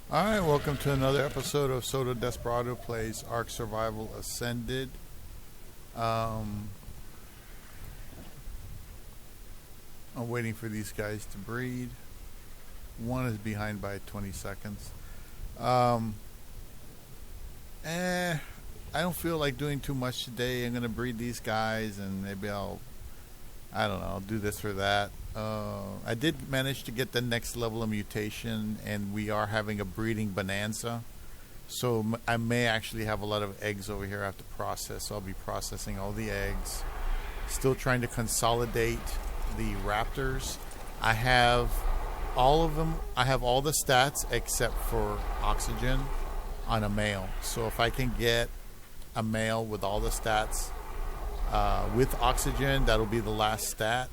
Alright, welcome to another episode of Psoto Desperado Plays Ark Survival Ascended. I'm waiting for these guys to breed. One is behind by 20 seconds. I don't feel like doing too much today. I'm going to breed these guys and maybe I'll do this or that. I did manage to get the next level of mutation, and we are having a breeding bonanza. So I may actually have a lot of eggs over here I have to process. So I'll be processing all the eggs. Still trying to consolidate the raptors. I have all of them. I have all the stats except for oxygen on a male. So if I can get a male with all the stats with oxygen, that'll be the last stat.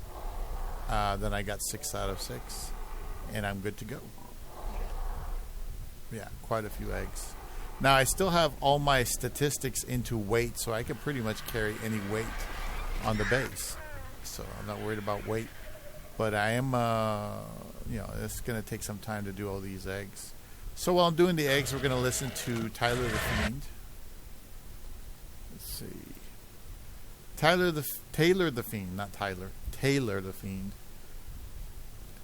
Then I got 6 out of 6, and I'm good to go. Yeah, quite a few eggs. Now I still have all my statistics into weight, so I can pretty much carry any weight on the base. So I'm not worried about weight, but I am, it's going to take some time to do all these eggs. So while I'm doing the eggs, we're going to listen to Tyler the Fiend. Let's see. Taylor the Fiend, not Tyler. Taylor the Fiend.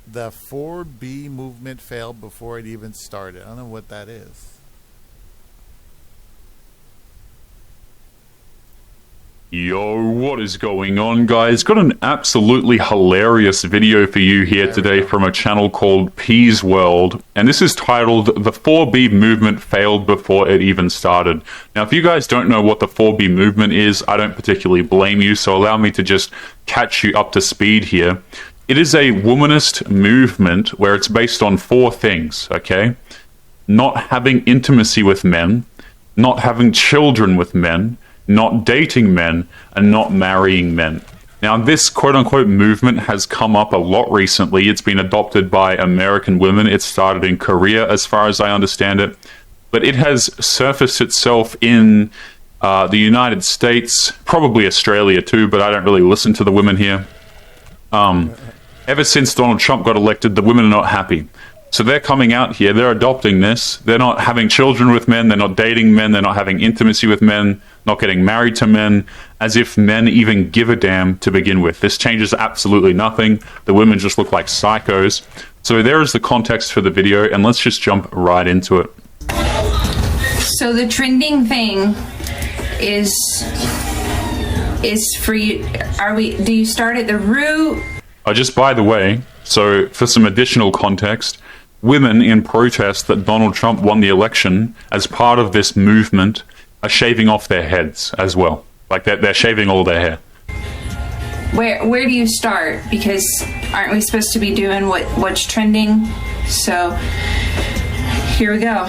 The 4B movement failed before it even started. I don't know what that is. Yo, what is going on, guys? Got an absolutely hilarious video for you here today from a channel called P's World, and this is titled The 4B Movement Failed Before It Even Started. Now, if you guys don't know what the 4B movement is, I don't particularly blame you, so allow me to just catch you up to speed here. It is a womanist movement where it's based on 4 things, okay? Not having intimacy with men, not having children with men, not dating men, and not marrying men. Now, this quote-unquote movement has come up a lot recently. It's been adopted by American women. It started in Korea, as far as I understand it. But it has surfaced itself in the United States, probably Australia too, but I don't really listen to the women here. Ever since Donald Trump got elected, the women are not happy. So they're coming out here, they're adopting this, they're not having children with men, they're not dating men, they're not having intimacy with men, not getting married to men, as if men even give a damn to begin with. This changes absolutely nothing. The women just look like psychos. So there is the context for the video, and let's just jump right into it. So the trending thing is for you. Do you start at the root? Just by the way, so for some additional context, women in protest that Donald Trump won the election as part of this movement are shaving off their heads as well. Like they're shaving all their hair. Where do you start? Because aren't we supposed to be doing what's trending? So here we go.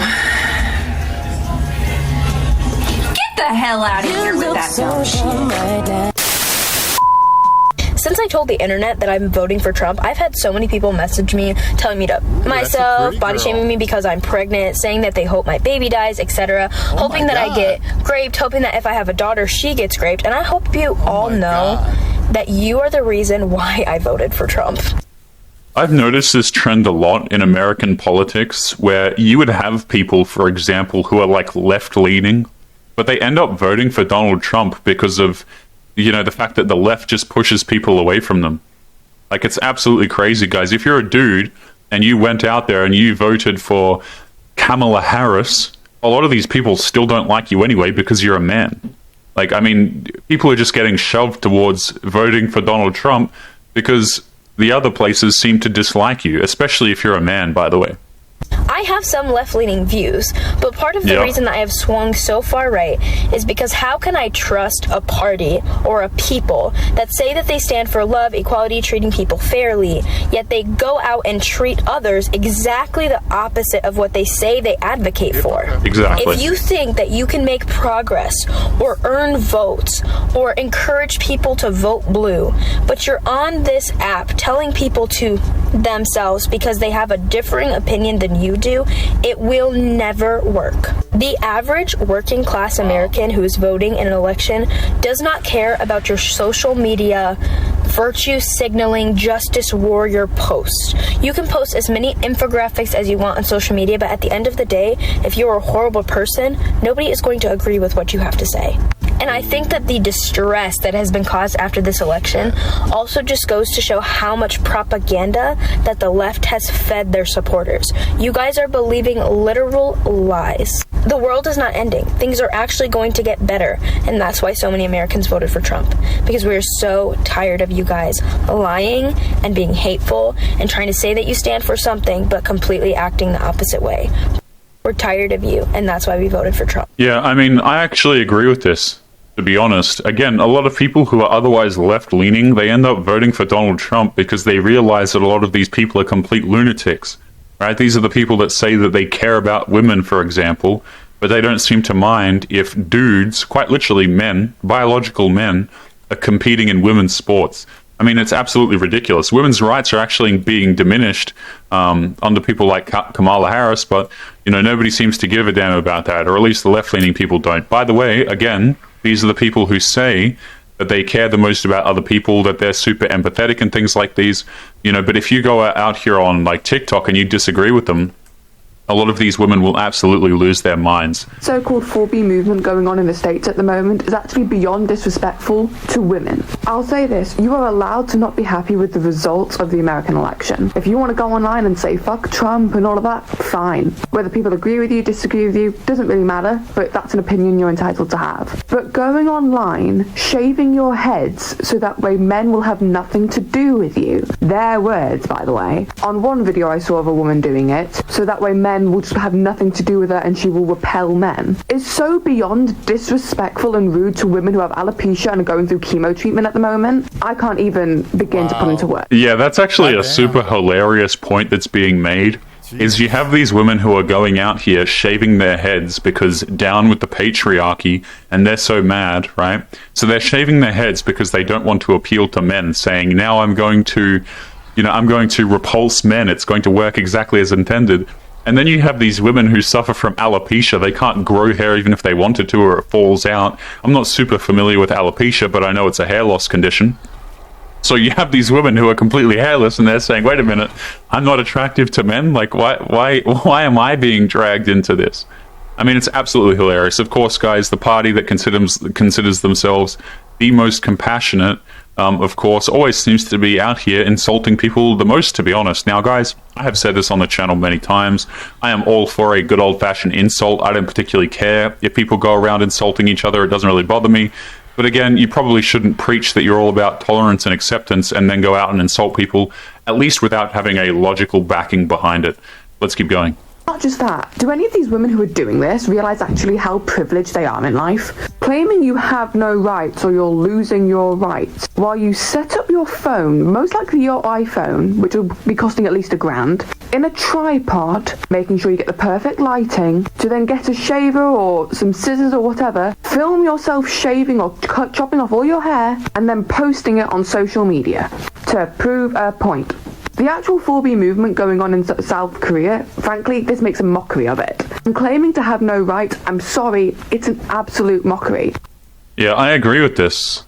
Get the hell out of here with that dumb shit. Since I told the internet that I'm voting for Trump, I've had so many people message me telling me to myself, body shaming me because I'm pregnant, saying that they hope my baby dies, etc. Hoping that I get raped, hoping that if I have a daughter, she gets raped. And I hope you all know that you are the reason why I voted for Trump. I've noticed this trend a lot in American politics where you would have people, for example, who are like left-leaning, but they end up voting for Donald Trump because of the fact that the left just pushes people away from them. Like, it's absolutely crazy, guys. If you're a dude and you went out there and you voted for Kamala Harris, a lot of these people still don't like you anyway because you're a man. Like, I mean, people are just getting shoved towards voting for Donald Trump because the other places seem to dislike you, especially if you're a man, by the way. I have some left-leaning views, but part of the reason that I have swung so far right is because how can I trust a party or a people that say that they stand for love, equality, treating people fairly, yet they go out and treat others exactly the opposite of what they say they advocate for? Exactly. If you think that you can make progress or earn votes or encourage people to vote blue, but you're on this app telling people to themselves because they have a differing opinion than you do, it will never work. The average working class American who is voting in an election does not care about your social media virtue signaling justice warrior post. You can post as many infographics as you want on social media, but at the end of the day, if you're a horrible person, nobody is going to agree with what you have to say. And I think that the distress that has been caused after this election also just goes to show how much propaganda that the left has fed their supporters. You guys are believing literal lies. The world is not ending. Things are actually going to get better. And that's why so many Americans voted for Trump. Because we're so tired of you guys lying and being hateful and trying to say that you stand for something but completely acting the opposite way. We're tired of you, and that's why we voted for Trump. Yeah, I mean, I actually agree with this, to be honest. Again, a lot of people who are otherwise left-leaning, they end up voting for Donald Trump because they realize that a lot of these people are complete lunatics, right? These are the people that say that they care about women, for example, but they don't seem to mind if dudes, quite literally men, biological men, are competing in women's sports. I mean, it's absolutely ridiculous. Women's rights are actually being diminished under people like Kamala Harris, but, you know, nobody seems to give a damn about that, or at least the left-leaning people don't. By the way, again, these are the people who say that they care the most about other people, that they're super empathetic and things like these, you know, but if you go out here on, like, TikTok and you disagree with them, a lot of these women will absolutely lose their minds. So-called 4B movement going on in the States at the moment is actually beyond disrespectful to women. I'll say this, you are allowed to not be happy with the results of the American election. If you want to go online and say fuck Trump and all of that, fine. Whether people agree with you, disagree with you, doesn't really matter, but that's an opinion you're entitled to have. But going online, shaving your heads so that way men will have nothing to do with you. Their words, by the way. On one video I saw of a woman doing it, so that way men will just have nothing to do with her and she will repel men, is so beyond disrespectful and rude to women who have alopecia and are going through chemo treatment at the moment. I can't even begin to put into words. Yeah, that's actually a super hilarious point that's being made. Is you have these women who are going out here shaving their heads because down with the patriarchy, and they're so mad, right? So they're shaving their heads because they don't want to appeal to men, saying, now I'm going to repulse men. It's going to work exactly as intended. And then you have these women who suffer from alopecia. They can't grow hair even if they wanted to, or it falls out. I'm not super familiar with alopecia, but I know it's a hair loss condition. So you have these women who are completely hairless, and they're saying, wait a minute, I'm not attractive to men? Like, why am I being dragged into this? I mean, it's absolutely hilarious. Of course, guys, the party that considers themselves the most compassionate, of course, always seems to be out here insulting people the most, to be honest. Now, guys, I have said this on the channel many times. I am all for a good old-fashioned insult. I don't particularly care if people go around insulting each other. It doesn't really bother me. But again, you probably shouldn't preach that you're all about tolerance and acceptance and then go out and insult people, at least without having a logical backing behind it. Let's keep going. Not just that, do any of these women who are doing this realize actually how privileged they are in life? Claiming you have no rights or you're losing your rights while you set up your phone, most likely your iPhone, which will be costing at least $1,000, in a tripod, making sure you get the perfect lighting, to then get a shaver or some scissors or whatever, film yourself shaving or chopping off all your hair, and then posting it on social media to prove a point. The actual 4B movement going on in South Korea, frankly, this makes a mockery of it. And claiming to have no rights, I'm sorry, it's an absolute mockery. Yeah, I agree with this.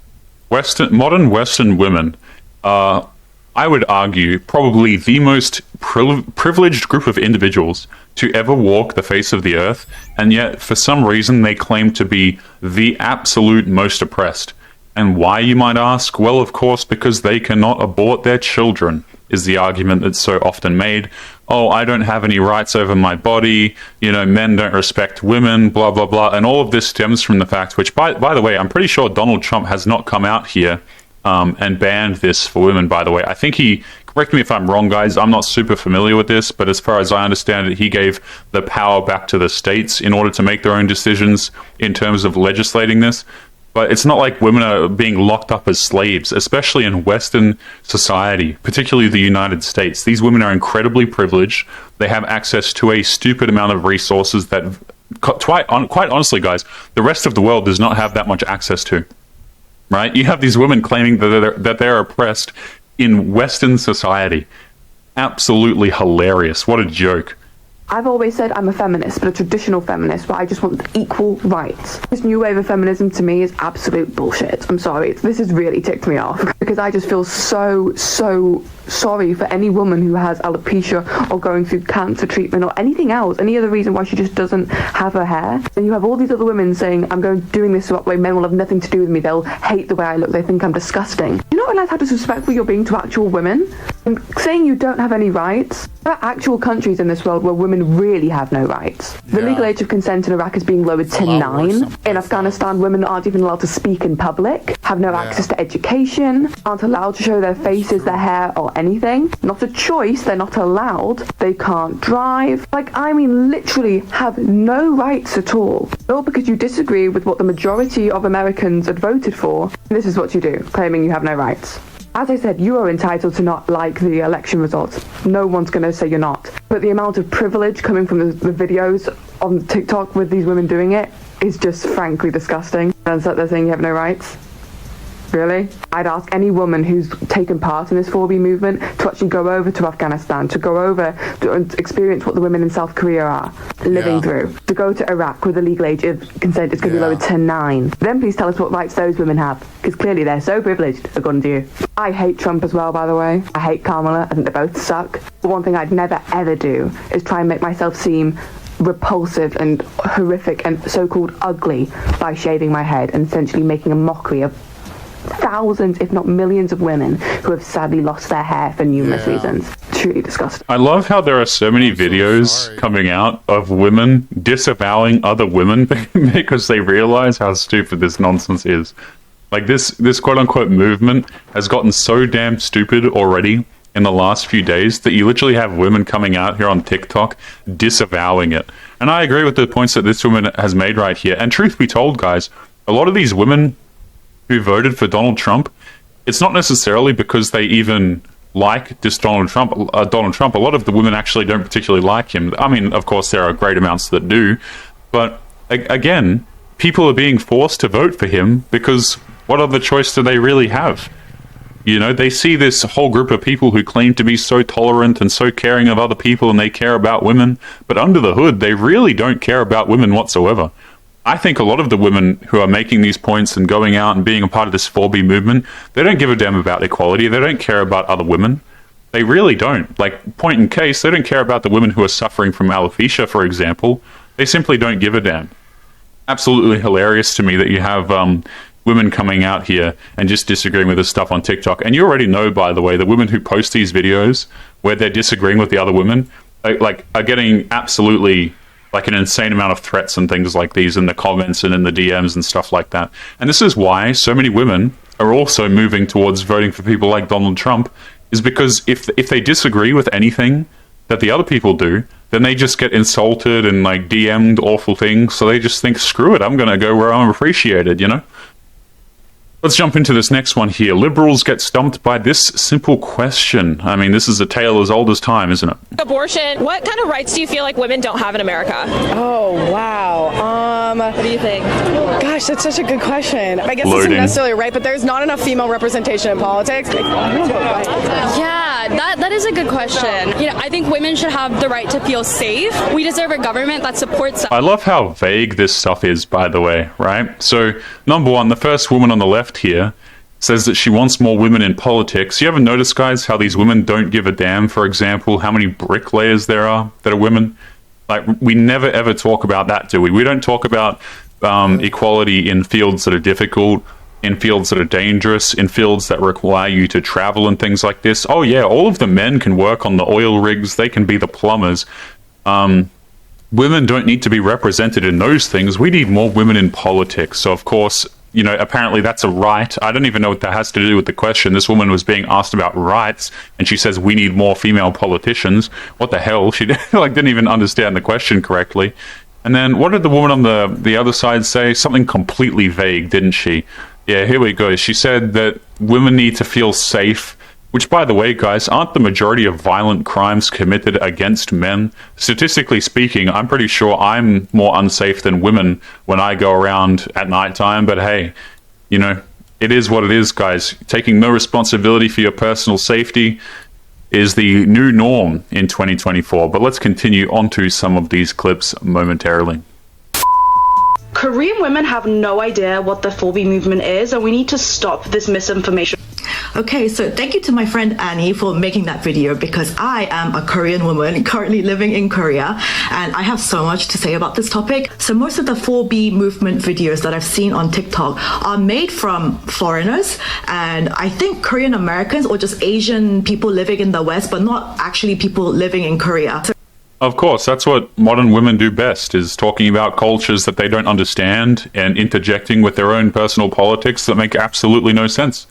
Modern Western women are, I would argue, probably the most privileged group of individuals to ever walk the face of the earth, and yet, for some reason, they claim to be the absolute most oppressed. And why, you might ask? Well, of course, because they cannot abort their children, is the argument that's so often made. Oh, I don't have any rights over my body, you know, men don't respect women, blah, blah, blah. And all of this stems from the fact, which, by the way, I'm pretty sure Donald Trump has not come out here and banned this for women, by the way. I think he, correct me if I'm wrong, guys, I'm not super familiar with this, but as far as I understand it, he gave the power back to the states in order to make their own decisions in terms of legislating this. But it's not like women are being locked up as slaves, especially in Western society, particularly the United States. These women are incredibly privileged. They have access to a stupid amount of resources that, quite honestly, guys, the rest of the world does not have that much access to. Right? You have these women claiming that they're oppressed in Western society. Absolutely hilarious. What a joke. I've always said I'm a feminist, but a traditional feminist, where I just want equal rights. This new wave of feminism to me is absolute bullshit. I'm sorry. This has really ticked me off because I just feel so sorry for any woman who has alopecia or going through cancer treatment or anything else, any other reason why she just doesn't have her hair. And you have all these other women saying, I'm doing this so that way men will have nothing to do with me. They'll hate the way I look. They think I'm disgusting. Do you not realize how disrespectful you're being to actual women? And saying you don't have any rights. There are actual countries in this world where women really have no rights. The legal age of consent in Iraq is being lowered to 9. In Afghanistan, women aren't even allowed to speak in public, have no access to education, aren't allowed to show their faces, their hair, or anything. Not a choice, they're not allowed. They can't drive. Literally have no rights at all. All because you disagree with what the majority of Americans had voted for. This is what you do, claiming you have no rights. As I said, you are entitled to not like the election results. No one's going to say you're not. But the amount of privilege coming from the videos on TikTok with these women doing it is just frankly disgusting. And so they're saying you have no rights. Really? I'd ask any woman who's taken part in this 4B movement to actually go over to Afghanistan, to go over and experience what the women in South Korea are living through, to go to Iraq where the legal age of consent is going to be lowered to 9. Then please tell us what rights those women have, because clearly they're so privileged, according to you. I hate Trump as well, by the way. I hate Kamala. I think they both suck. But one thing I'd never ever do is try and make myself seem repulsive and horrific and so-called ugly by shaving my head and essentially making a mockery of thousands, if not millions, of women who have sadly lost their hair for numerous reasons. Truly disgusting. I love how there are so many videos coming out of women disavowing other women because they realize how stupid this nonsense is. Like this quote-unquote movement has gotten so damn stupid already in the last few days that you literally have women coming out here on TikTok disavowing it. And I agree with the points that this woman has made right here. And truth be told, guys, a lot of these women who voted for Donald Trump, it's not necessarily because they even like this Donald Trump. A lot of the women actually don't particularly like him. I mean, of course, there are great amounts that do. But again, people are being forced to vote for him because what other choice do they really have? You know, they see this whole group of people who claim to be so tolerant and so caring of other people and they care about women. But under the hood, they really don't care about women whatsoever. I think a lot of the women who are making these points and going out and being a part of this 4B movement, they don't give a damn about equality. They don't care about other women. They really don't. Like, point in case, they don't care about the women who are suffering from alopecia, for example. They simply don't give a damn. Absolutely hilarious to me that you have women coming out here and just disagreeing with this stuff on TikTok. And you already know, by the way, the women who post these videos where they're disagreeing with the other women, are getting absolutely like an insane amount of threats and things like these in the comments and in the DMs and stuff like that. And this is why so many women are also moving towards voting for people like Donald Trump, is because if they disagree with anything that the other people do, then they just get insulted and like DM'd awful things. So they just think, screw it, I'm going to go where I'm appreciated, you know? Let's jump into this next one here. Liberals get stumped by this simple question. I mean, this is a tale as old as time, isn't it? Abortion. What kind of rights do you feel like women don't have in America? Oh, wow. What do you think? Gosh, that's such a good question. I guess this isn't necessarily right, but there's not enough female representation in politics. Yeah, that is a good question. You know, I think women should have the right to feel safe. We deserve a government that supports them. I love how vague this stuff is, by the way, right? So, number one, the first woman on the left here says that she wants more women in politics. You ever notice, guys, how these women don't give a damn, for example, how many bricklayers there are that are women? Like, we never ever talk about that, do we? We don't talk about equality in fields that are difficult, in fields that are dangerous, in fields that require you to travel and things like this. Oh yeah, all of the men can work on the oil rigs, they can be the plumbers. Women don't need to be represented in those things. We need more women in politics. So of course, you know, apparently that's a right. I don't even know what that has to do with the question. This woman was being asked about rights, and she says we need more female politicians. What the hell? She didn't even understand the question correctly. And then what did the woman on the other side say? Something completely vague, didn't she? Yeah, here we go. She said that women need to feel safe, which, by the way, guys, aren't the majority of violent crimes committed against men? Statistically speaking, I'm pretty sure I'm more unsafe than women when I go around at nighttime. But hey, you know, it is what it is, guys. Taking no responsibility for your personal safety, is the new norm in 2024. But let's continue on to some of these clips momentarily. Korean women have no idea what the 4B movement is, and we need to stop this misinformation. Okay, so thank you to my friend Annie for making that video, because I am a Korean woman currently living in Korea, and I have so much to say about this topic. So most of the 4B movement videos that I've seen on TikTok are made from foreigners, and I think Korean Americans or just Asian people living in the West, but not actually people living in Korea. Of course, that's what modern women do best, is talking about cultures that they don't understand and interjecting with their own personal politics that make absolutely no sense.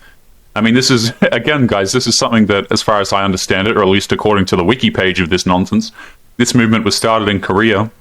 I mean, this is, again, guys, this is something that, as far as I understand it, or at least according to the wiki page of this nonsense, this movement was started in Korea,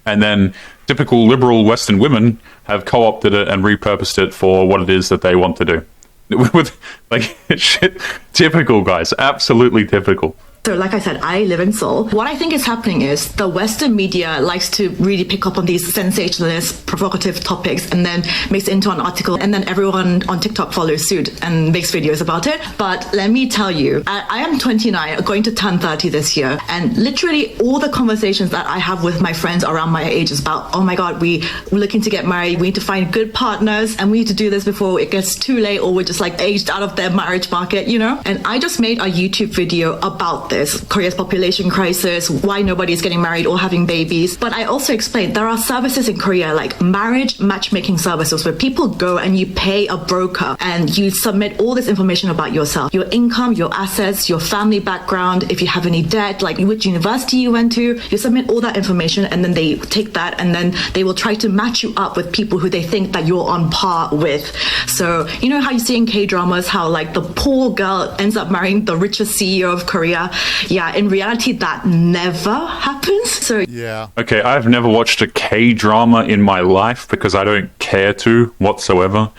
and then typical liberal Western women have co-opted it and repurposed it for what it is that they want to do. With, like, shit, typical, guys, absolutely typical. So like I said, I live in Seoul. What I think is happening is the Western media likes to really pick up on these sensationalist, provocative topics and then makes it into an article, and then everyone on TikTok follows suit and makes videos about it. But let me tell you, I am 29, going to turn 30 this year, and literally all the conversations that I have with my friends around my age is about, oh my God, we're looking to get married, we need to find good partners, and we need to do this before it gets too late or we're just like aged out of their marriage market, you know? And I just made a YouTube video about this, Korea's population crisis, why nobody's getting married or having babies. But I also explained there are services in Korea like marriage matchmaking services where people go and you pay a broker and you submit all this information about yourself, your income, your assets, your family background, if you have any debt, like which university you went to, you submit all that information, and then they take that and then they will try to match you up with people who they think that you're on par with. So you know how you see in K-dramas how like the poor girl ends up marrying the richest CEO of Korea? Yeah, in reality, that never happens. So yeah. Okay, I've never watched a K-drama in my life because I don't care to whatsoever.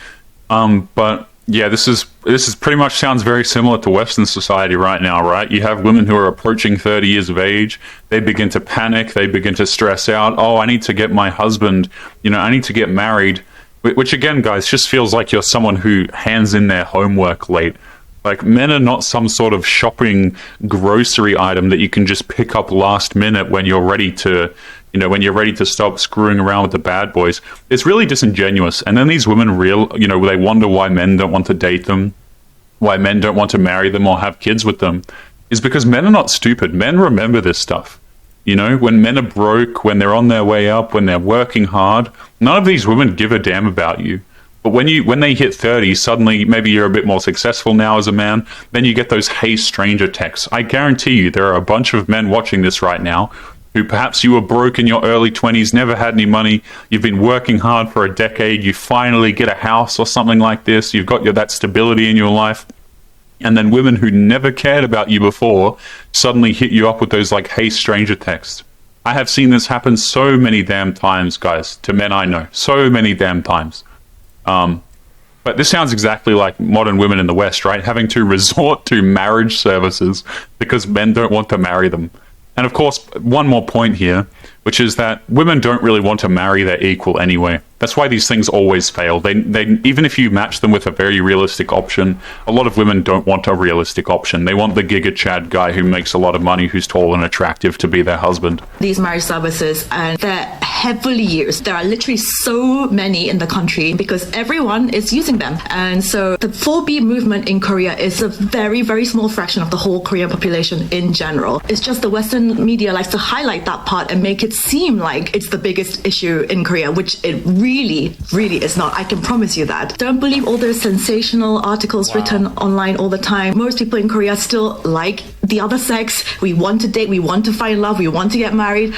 But yeah, this is pretty much sounds very similar to Western society right now, right? You have women who are approaching 30 years of age. They begin to panic. They begin to stress out. Oh, I need to get my husband. You know, I need to get married. Which again, guys, just feels like you're someone who hands in their homework late. Like, men are not some sort of shopping grocery item that you can just pick up last minute when you're ready to, you know, when you're ready to stop screwing around with the bad boys. It's really disingenuous. And then these women they wonder why men don't want to date them, why men don't want to marry them or have kids with them, is because men are not stupid. Men remember this stuff. You know, when men are broke, when they're on their way up, when they're working hard, none of these women give a damn about you. But when they hit 30, suddenly maybe you're a bit more successful now as a man, then you get those "Hey stranger" texts. I guarantee you there are a bunch of men watching this right now who perhaps you were broke in your early 20s, never had any money, you've been working hard for a decade, you finally get a house or something like this, you've got that stability in your life, and then women who never cared about you before suddenly hit you up with those like "Hey stranger" texts. I have seen this happen so many damn times, guys, to men I know. So many damn times. But this sounds exactly like modern women in the West, right? Having to resort to marriage services because men don't want to marry them. And of course, one more point here, which is that women don't really want to marry their equal anyway. That's why these things always fail. They even if you match them with a very realistic option, a lot of women don't want a realistic option. They want the Giga Chad guy who makes a lot of money, who's tall and attractive to be their husband. These marriage services, and they're heavily used. There are literally so many in the country because everyone is using them. And so the 4B movement in Korea is a very, very small fraction of the whole Korean population in general. It's just the Western media likes to highlight that part and make it seem like it's the biggest issue in Korea, which it really, really is not. I can promise you that. Don't believe all those sensational articles written online all the time. Most people in Korea still like the other sex. We want to date, we want to find love, we want to get married.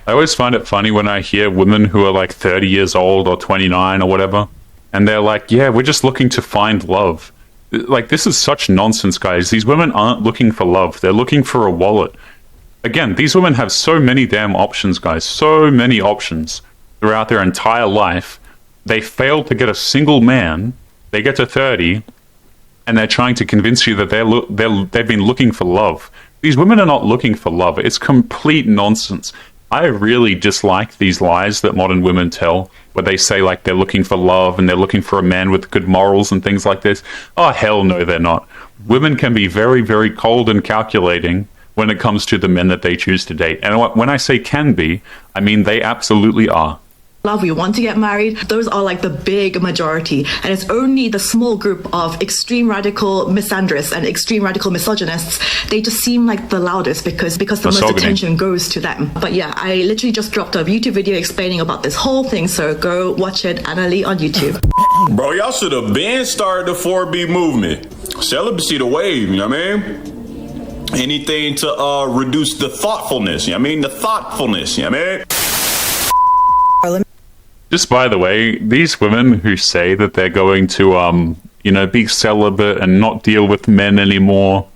I always find it funny when I hear women who are like 30 years old or 29 or whatever, and they're like, yeah, we're just looking to find love. Like, this is such nonsense, guys. These women aren't looking for love. They're looking for a wallet. Again, these women have so many damn options, guys. So many options throughout their entire life. They fail to get a single man. They get to 30, and they're trying to convince you that they've been looking for love. These women are not looking for love. It's complete nonsense. I really dislike these lies that modern women tell, where they say like they're looking for love and they're looking for a man with good morals and things like this. Oh, hell no, they're not. Women can be very, very cold and calculating when it comes to the men that they choose to date. And when I say can be, I mean they absolutely are. Love, we want to get married. Those are like the big majority, and it's only the small group of extreme radical misandrists and extreme radical misogynists. They just seem like the loudest because the most attention goes to them. But yeah, I literally just dropped a YouTube video explaining about this whole thing, so go watch it, Annalie on YouTube. Bro, y'all should have been started the 4B movement. Celibacy the wave, you know what I mean? Anything to reduce the thoughtfulness, you know what I mean? The thoughtfulness, you know what I mean? Just by the way, these women who say that they're going to, be celibate and not deal with men anymore,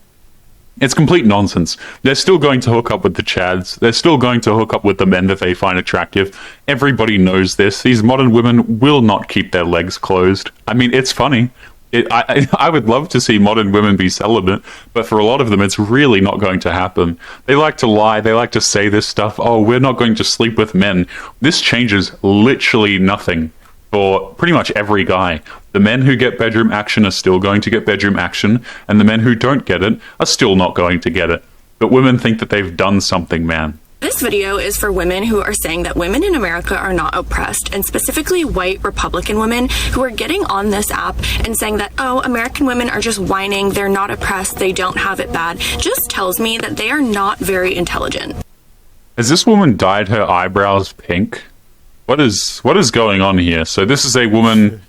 it's complete nonsense. They're still going to hook up with the chads. They're still going to hook up with the men that they find attractive. Everybody knows this. These modern women will not keep their legs closed. I mean, it's funny. I would love to see modern women be celibate, but for a lot of them, it's really not going to happen. They like to lie. They like to say this stuff. Oh, we're not going to sleep with men. This changes literally nothing for pretty much every guy. The men who get bedroom action are still going to get bedroom action, and the men who don't get it are still not going to get it. But women think that they've done something, man. This video is for women who are saying that women in America are not oppressed, and specifically white Republican women who are getting on this app and saying that, oh, American women are just whining, they're not oppressed, they don't have it bad, just tells me that they are not very intelligent. Has this woman dyed her eyebrows pink? What is going on here? So this is a woman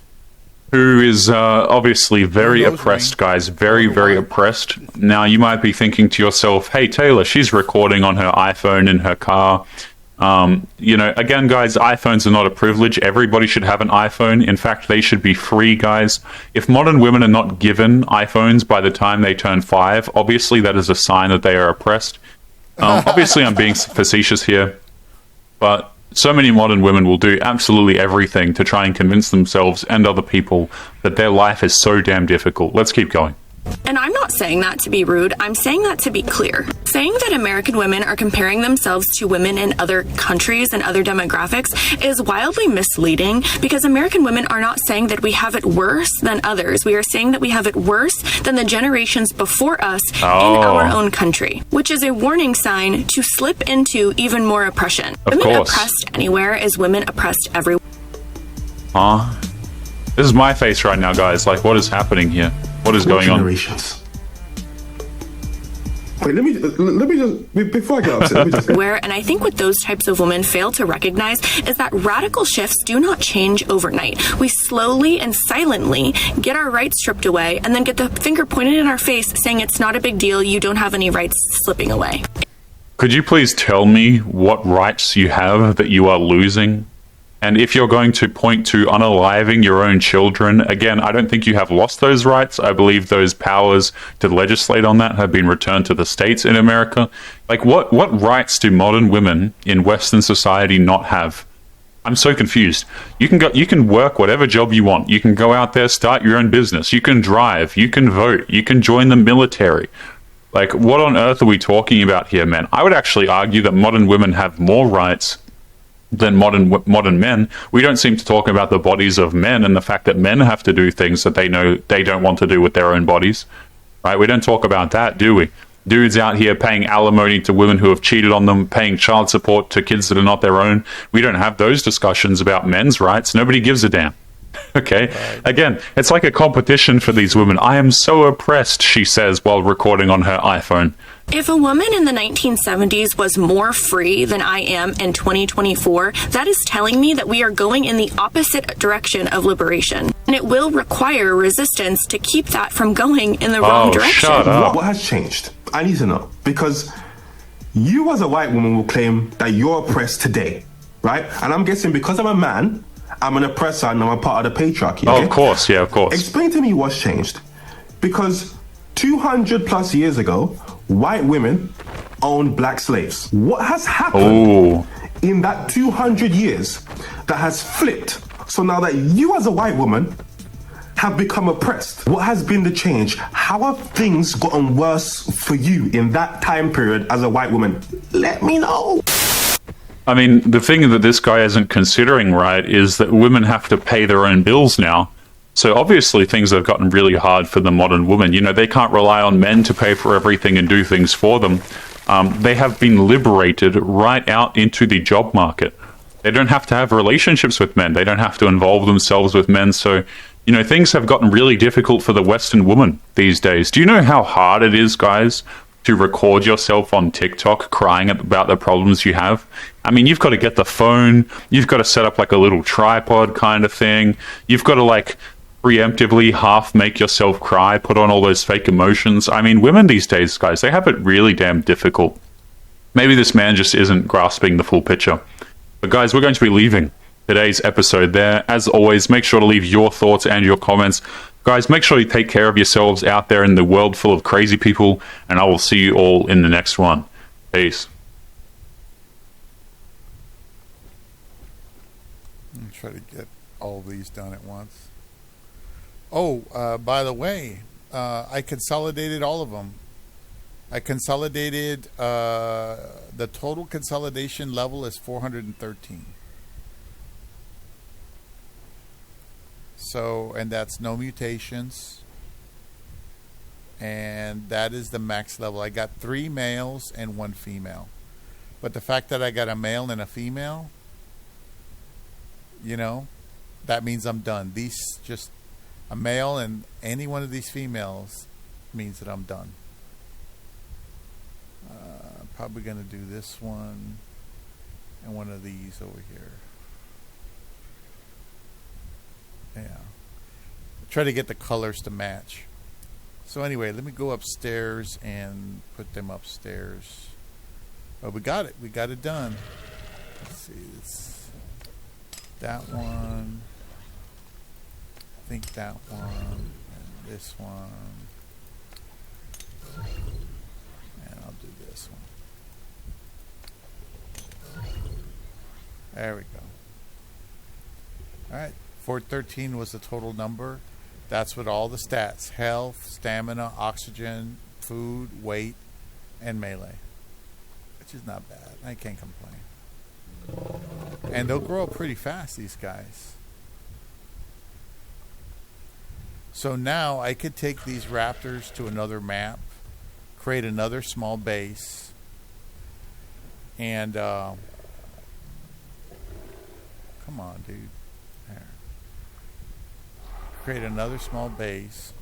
who is obviously very oppressed, guys. Very, very oppressed. Now, you might be thinking to yourself, hey, Taylor, she's recording on her iPhone in her car. Again, guys, iPhones are not a privilege. Everybody should have an iPhone. In fact, they should be free, guys. If modern women are not given iPhones by the time they turn 5, obviously that is a sign that they are oppressed. Obviously, I'm being facetious here, but so many modern women will do absolutely everything to try and convince themselves and other people that their life is so damn difficult. Let's keep going. And I'm not saying that to be rude, I'm saying that to be clear. Saying that American women are comparing themselves to women in other countries and other demographics is wildly misleading, because American women are not saying that we have it worse than others. We are saying that we have it worse than the generations before us in our own country, which is a warning sign to slip into even more oppression. Women oppressed anywhere is women oppressed everywhere. This is my face right now, guys. Like, what is happening here? What is going on? Wait, let me just before I get upset, let me just and I think what those types of women fail to recognize is that radical shifts do not change overnight. We slowly and silently get our rights stripped away and then get the finger pointed in our face saying it's not a big deal, you don't have any rights, slipping away. Could you please tell me what rights you have that you are losing? And if you're going to point to unaliving your own children, again, I don't think you have lost those rights. I believe those powers to legislate on that have been returned to the states in America. Like, what rights do modern women in Western society not have? I'm so confused. You can work whatever job you want. You can go out there, start your own business. You can drive. You can vote. You can join the military. Like, what on earth are we talking about here, man? I would actually argue that modern women have more rights than modern men. We don't seem to talk about the bodies of men and the fact that men have to do things that they know they don't want to do with their own bodies, right? We don't talk about that, do we? Dudes out here paying alimony to women who have cheated on them, paying child support to kids that are not their own. We don't have those discussions about men's rights. Nobody gives a damn. Okay? Again, it's like a competition for these women. I am so oppressed, she says while recording on her iPhone. If a woman in the 1970s was more free than I am in 2024, that is telling me that we are going in the opposite direction of liberation. And it will require resistance to keep that from going in the wrong direction. Shut up. What has changed? I need to know. Because you as a white woman will claim that you're oppressed today, right? And I'm guessing because I'm a man, I'm an oppressor and I'm a part of the patriarchy. Okay? Of course, yeah, of course. Explain to me what's changed. Because 200 plus years ago, white women owned black slaves. What has happened in that 200 years that has flipped? So now that you as a white woman have become oppressed, what has been the change? How have things gotten worse for you in that time period as a white woman? Let me know. I mean, the thing that this guy isn't considering, right, is that women have to pay their own bills now. So obviously things have gotten really hard for the modern woman. You know, they can't rely on men to pay for everything and do things for them. They have been liberated right out into the job market. They don't have to have relationships with men. They don't have to involve themselves with men. So, you know, things have gotten really difficult for the Western woman these days. Do you know how hard it is, guys, to record yourself on TikTok crying about the problems you have? I mean, you've got to get the phone. You've got to set up like a little tripod kind of thing. You've got to like preemptively half make yourself cry, put on all those fake emotions. I mean, women these days, guys, they have it really damn difficult. Maybe this man just isn't grasping the full picture. But guys, we're going to be leaving today's episode there. As always, make sure to leave your thoughts and your comments. Guys, make sure you take care of yourselves out there in the world full of crazy people, and I will see you all in the next one. Peace. I'm try to get all these done at once. Oh, by the way, I consolidated all of them. I consolidated, the total consolidation level is 413. So, and that's no mutations. And that is the max level. I got 3 males and 1 female. But the fact that I got a male and a female, you know, that means I'm done. These, just a male and any one of these females means that I'm done. Probably going to do this one and one of these over here. Yeah. Try to get the colors to match. So anyway, let me go upstairs and put them upstairs. Oh, we got it. We got it done. Let's see. It's that one. I think that one. And this one. And I'll do this one. There we go. Alright, 413 was the total number. That's with all the stats. Health, stamina, oxygen, food, weight, and melee. Which is not bad. I can't complain. And they'll grow up pretty fast, these guys. So now I could take these raptors to another map, create another small base, and come on, dude. There. Create another small base.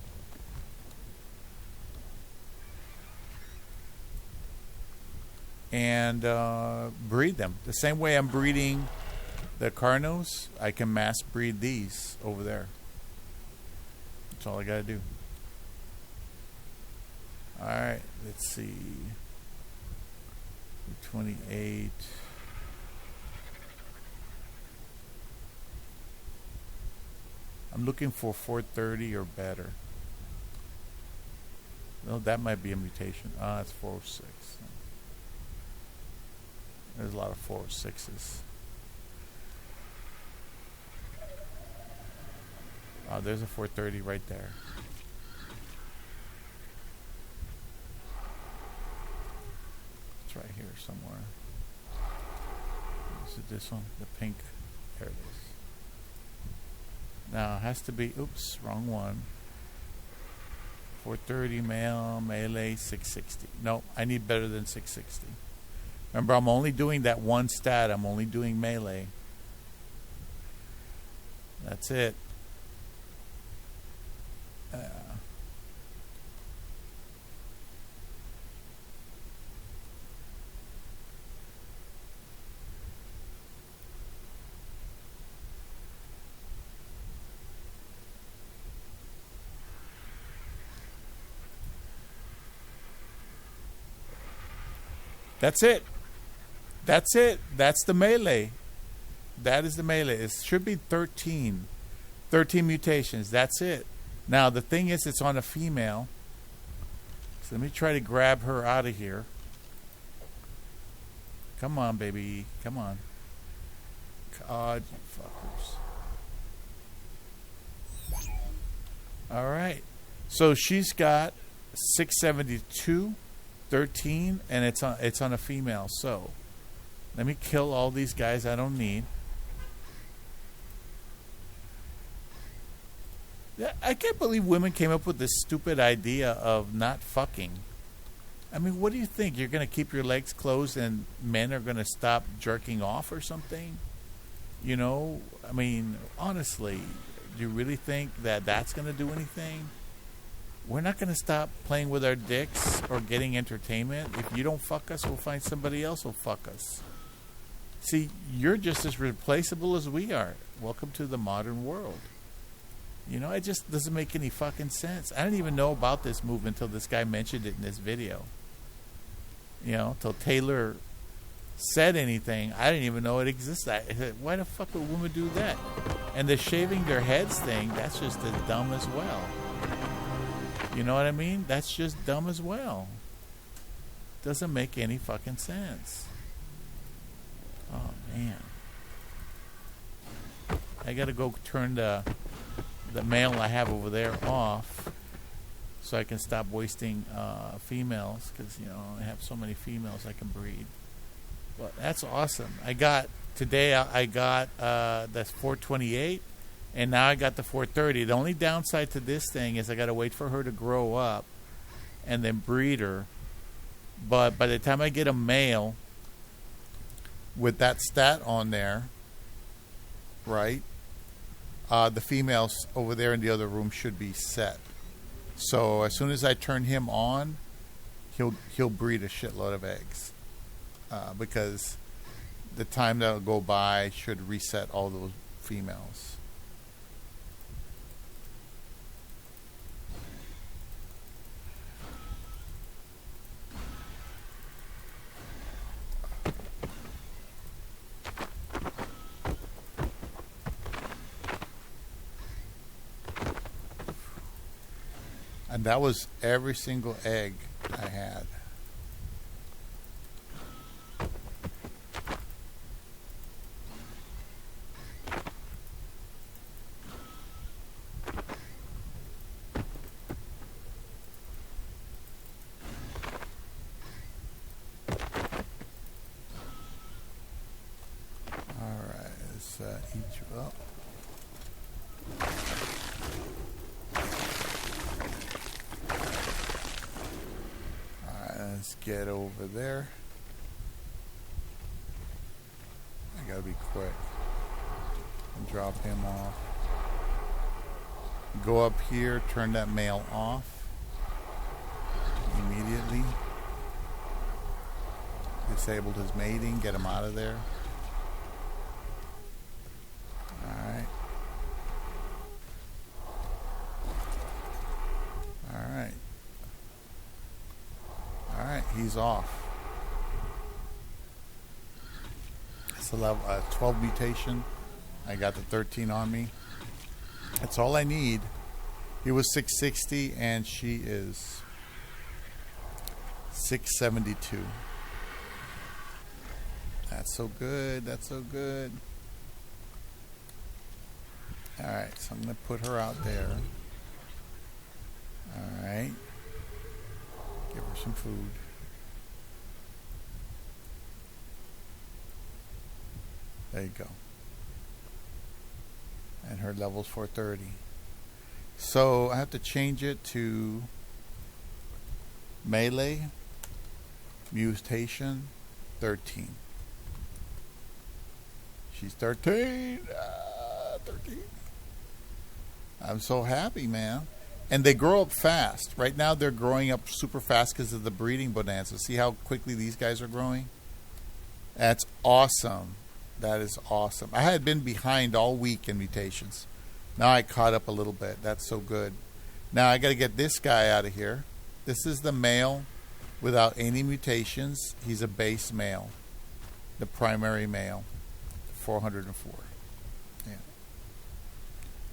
And breed them. The same way I'm breeding the Carnos, I can mass breed these over there. That's all I gotta do. Alright, let's see. 28. I'm looking for 430 or better. No, that might be a mutation. Ah, it's 406. There's a lot of 406s. Oh, there's a 430 right there. It's right here somewhere. Is it this one? The pink. There it is. Now it has to be, oops, wrong one. 430 male, melee, 660. No, I need better than 660. Remember, I'm only doing that one stat. I'm only doing melee. That's it. That's it. That's it. That's the melee. That is the melee. It should be 13. 13 mutations. That's it. Now, the thing is, it's on a female. So let me try to grab her out of here. Come on, baby. Come on. God, you fuckers. All right. So she's got 672, 13, and it's on a female. So Let me kill all these guys I don't need. I can't believe women came up with this stupid idea of not fucking. I mean, what do you think? You're going to keep your legs closed and men are going to stop jerking off or something? You know, I mean, honestly, do you really think that that's going to do anything? We're not going to stop playing with our dicks or getting entertainment. If you don't fuck us, we'll find somebody else who'll fuck us. See, you're just as replaceable as we are. Welcome to the modern world. You know, it just doesn't make any fucking sense. I didn't even know about this movement until this guy mentioned it in this video. You know, till Taylor said anything, I didn't even know it existed. I said, why the fuck would women do that? And the shaving their heads thing, that's just as dumb as well. You know what I mean? That's just dumb as well. Doesn't make any fucking sense. Oh, man. I gotta go turn the male I have over there off so I can stop wasting females, because, you know, I have so many females I can breed. But that's awesome. I got that's 428, and now I got the 430. The only downside to this thing is I got to wait for her to grow up and then breed her. But by the time I get a male with that stat on there, right, the females over there in the other room should be set. So as soon as I turn him on, he'll breed a shitload of eggs, because the time that'll go by should reset all those females. And that was every single egg I had. All right, let's eat you up. Let's get over there. I gotta be quick and drop him off. Go up here, turn that male off immediately. Disabled his mating, get him out of there. Alright. Alright. Alright, he's off. It's a level 12 mutation. I got the 13 on me. That's all I need. He was 660 and she is 672. That's so good. That's so good. Alright, so I'm going to put her out there. Alright. Give her some food. There you go. And her level's 430. So I have to change it to melee mutation 13. She's 13. 13. I'm so happy, man. And they grow up fast. Right now they're growing up super fast because of the breeding bonanza. See how quickly these guys are growing? That's awesome. That is awesome. I had been behind all week in mutations. Now I caught up a little bit. That's so good. Now I got to get this guy out of here. This is the male without any mutations. He's a base male. The primary male. 404. Yeah.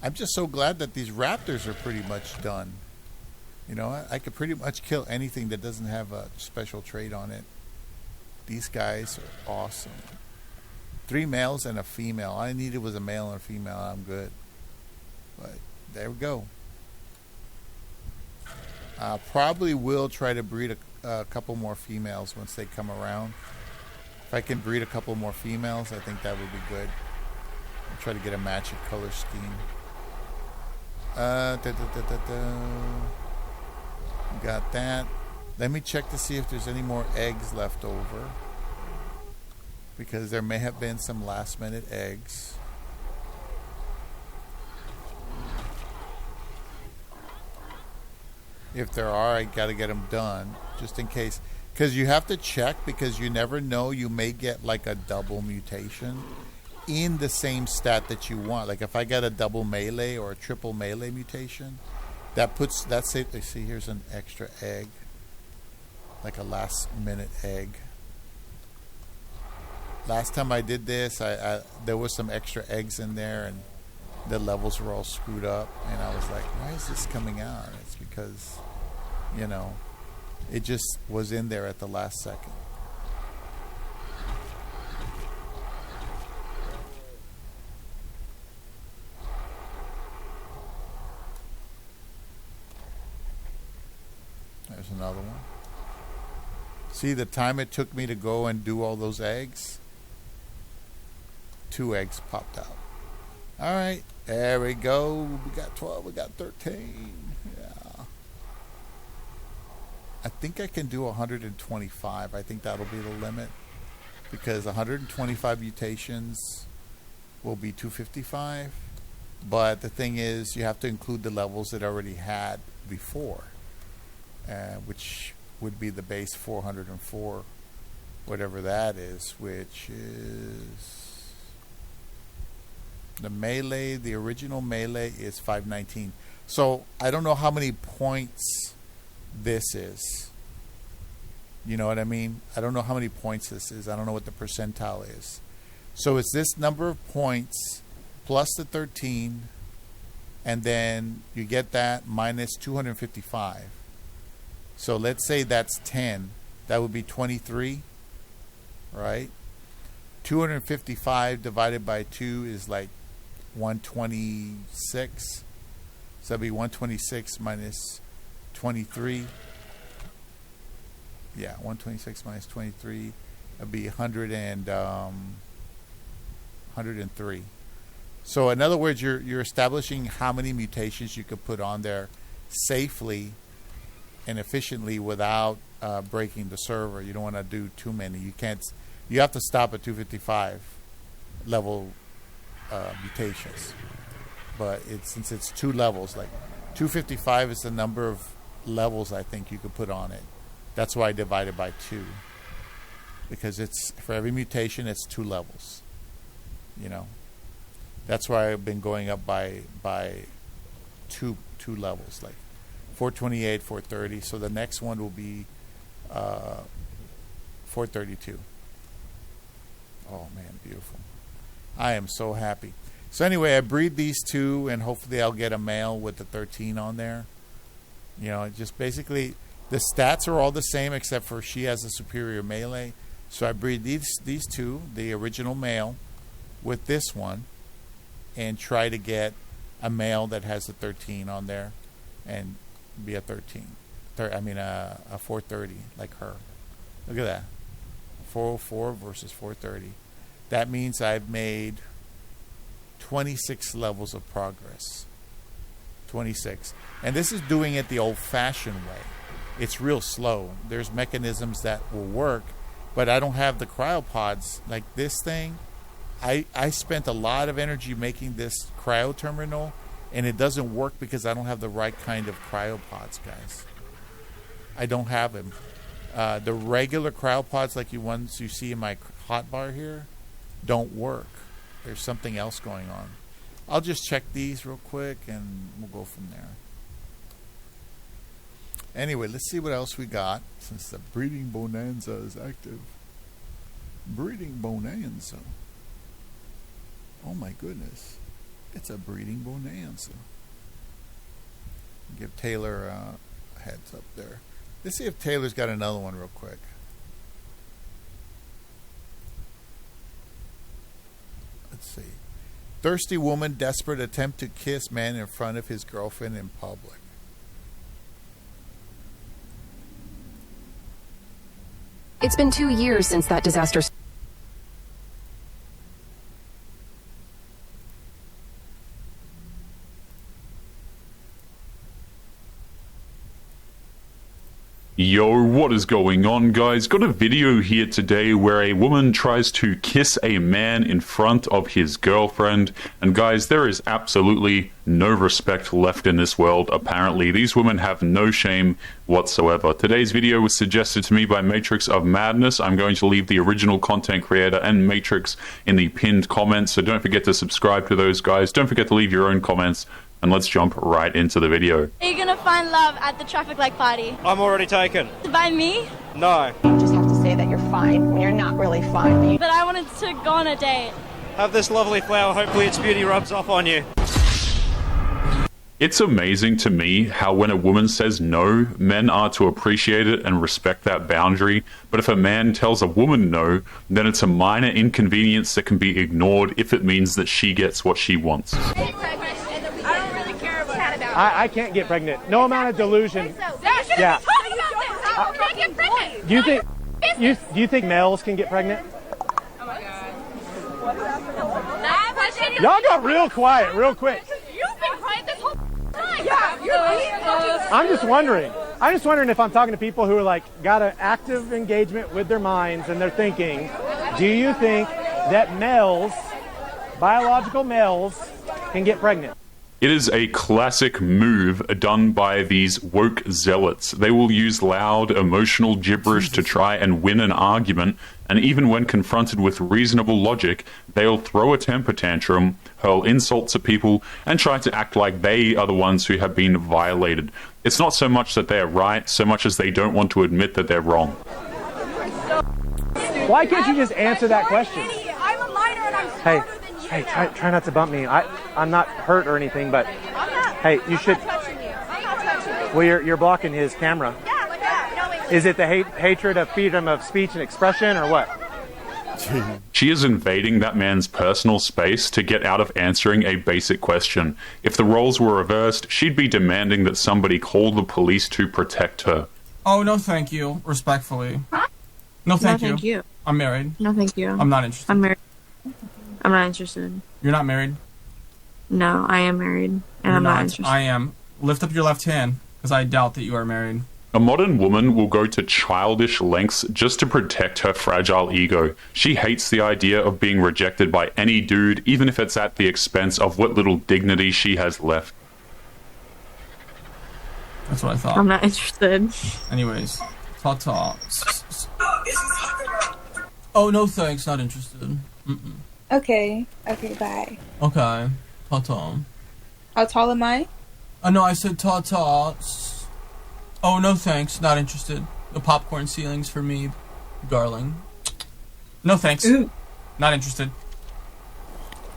I'm just so glad that these raptors are pretty much done. You know, I could pretty much kill anything that doesn't have a special trait on it. These guys are awesome. 3 males and a female. All I needed was a male and a female. I'm good. But there we go. Probably will try to breed a couple more females once they come around. If I can breed a couple more females, I think that would be good. I'll try to get a matching color scheme. Got that. Let me check to see if there's any more eggs left over, because there may have been some last minute eggs. If there are, I got to get them done just in case, because you have to check, because you never know, you may get like a double mutation in the same stat that you want. Like if I get a double melee or a triple melee mutation, that's it. They see here's an extra egg, like a last minute egg. Last time I did this, I there was some extra eggs in there, and the levels were all screwed up, and I was like, why is this coming out? It's because, you know, it just was in there at the last second. There's another one. See the time it took me to go and do all those eggs? 2 eggs popped out. All right, there we go. We got 12, we got 13. Yeah. I think I can do 125. I think that'll be the limit, because 125 mutations will be 255. But the thing is, you have to include the levels that I already had before, which would be the base 404, whatever that is, which is the melee. The original melee is 519. So I don't know how many points this is. You know what I mean? I don't know how many points this is. I don't know what the percentile is. So it's this number of points plus the 13, and then you get that minus 255. So let's say that's 10. That would be 23, right? 255 divided by 2 is like 126. So that'd be 126 minus 23. Yeah, 126 minus 23. That'd be 103. So in other words, you're establishing how many mutations you could put on there safely and efficiently without breaking the server. You don't want to do too many. You can't. You have to stop at 255 level mutations. But since it's 2 levels, like 255 is the number of levels I think you could put on it. That's why I divided by 2, because it's for every mutation it's 2 levels. You know, that's why I've been going up by two levels, like 428, 430. So the next one will be 432. Oh man, beautiful. I am so happy. So anyway, I breed these 2, and hopefully I'll get a male with the 13 on there. You know, just basically the stats are all the same except for she has a superior melee. So I breed these 2, the original male, with this one, and try to get a male that has the 13 on there, and be a 13. A 430 like her. Look at that. 404 versus 430. That means I've made 26 levels of progress. 26. And this is doing it the old-fashioned way. It's real slow. There's mechanisms that will work, but I don't have the cryopods like this thing. I spent a lot of energy making this cryo terminal, and it doesn't work because I don't have the right kind of cryopods, guys. I don't have them. The regular cryopods like the ones you see in my hotbar here don't work. There's something else going on. I'll just check these real quick and we'll go from there. Anyway, let's see what else we got since the breeding bonanza is active. Breeding bonanza. Oh my goodness. It's a breeding bonanza. Give Taylor a heads up there. Let's see if Taylor's got another one real quick. Let's see. Thirsty woman, desperate attempt to kiss man in front of his girlfriend in public. It's been 2 years since that disaster. Yo, what is going on, guys? Got a video here today where a woman tries to kiss a man in front of his girlfriend. And guys, there is absolutely no respect left in this world, apparently. These women have no shame whatsoever. Today's video was suggested to me by Matrix of Madness. I'm going to leave the original content creator and Matrix in the pinned comments, so don't forget to subscribe to those guys. Don't forget to leave your own comments. And let's jump right into the video. Are you gonna find love at the traffic light party? I'm already taken. By me? No. You just have to say that you're fine when you're not really fine. But I wanted to go on a date. Have this lovely flower, hopefully its beauty rubs off on you. It's amazing to me how when a woman says no, men are to appreciate it and respect that boundary. But if a man tells a woman no, then it's a minor inconvenience that can be ignored if it means that she gets what she wants. I can't get pregnant. No amount of delusion. Yeah. Do you think males can get pregnant? Oh my god. Y'all got real quiet real quick. You've been quiet this whole time. Yeah, I'm just wondering if I'm talking to people who are like got an active engagement with their minds and they're thinking, do you think that males, biological males, can get pregnant? It is a classic move done by these woke zealots. They will use loud, emotional gibberish to try and win an argument, and even when confronted with reasonable logic, they'll throw a temper tantrum, hurl insults at people, and try to act like they are the ones who have been violated. It's not so much that they're right, so much as they don't want to admit that they're wrong. Why can't you just answer that question? I'm a minor and I'm smarter than you. Hey, try not to bump me. I'm not hurt or anything, but hey, you should. I'm not touching you. Well, you're blocking his camera. Yeah, like that. Is it the hatred of freedom of speech and expression, or what? She is invading that man's personal space to get out of answering a basic question. If the roles were reversed, she'd be demanding that somebody call the police to protect her. Oh, no thank you, respectfully. No thank you. I'm married. No thank you. I'm not interested. I'm married. I'm not interested. You're not married? No, I am married, and I'm not interested. I am. Lift up your left hand, because I doubt that you are married. A modern woman will go to childish lengths just to protect her fragile ego. She hates the idea of being rejected by any dude, even if it's at the expense of what little dignity she has left. That's what I thought. I'm not interested. Anyways, ta-ta. Oh, no thanks, not interested. Mm-mm. Okay, bye. Okay, ta-ta. How tall am I? No, I said ta-ta. Oh, no thanks, not interested. The popcorn ceiling's for me, darling. No thanks. Ooh. Not interested.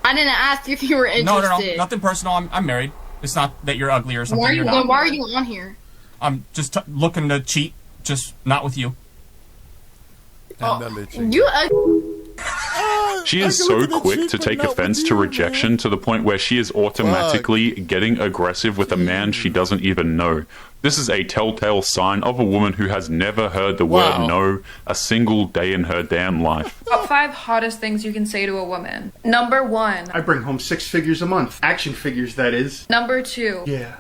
I didn't ask if you were interested. No, nothing personal. I'm married. It's not that you're ugly or something. Why are you on here? I'm just looking to cheat, just not with you. You She is so quick to take offense to rejection to the point where she is automatically getting aggressive with a man she doesn't even know. This is a telltale sign of a woman who has never heard the word no a single day in her damn life. Top 5 hottest things you can say to a woman. Number 1. I bring home 6 figures a month. Action figures, that is. Number 2. Yeah.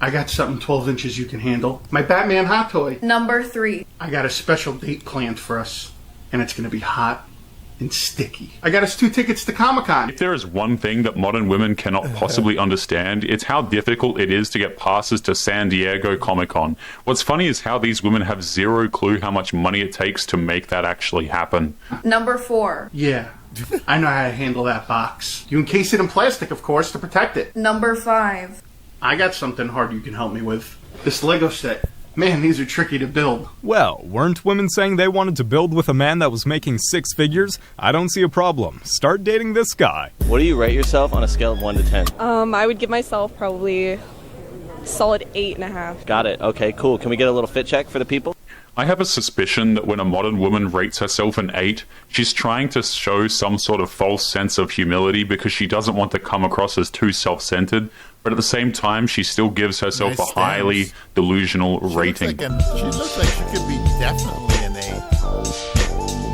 I got something 12 inches you can handle. My Batman hot toy. Number 3. I got a special date planned for us, and it's gonna be hot and sticky. I got us 2 tickets to Comic-Con. If there is one thing that modern women cannot possibly understand, it's how difficult it is to get passes to San Diego Comic-Con. What's funny is how these women have zero clue how much money it takes to make that actually happen. Number 4. Yeah, I know how to handle that box. You encase it in plastic, of course, to protect it. Number 5. I got something hard you can help me with. This Lego set. Man, these are tricky to build. Well, weren't women saying they wanted to build with a man that was making 6 figures? I don't see a problem. Start dating this guy. What do you rate yourself on a scale of 1 to 10? I would give myself probably solid 8.5. Got it. Okay, cool. Can we get a little fit check for the people? I have a suspicion that when a modern woman rates herself an 8, she's trying to show some sort of false sense of humility because she doesn't want to come across as too self-centered, but at the same time, she still gives herself a highly delusional rating. She looks like she could be definitely an 8. Yeah,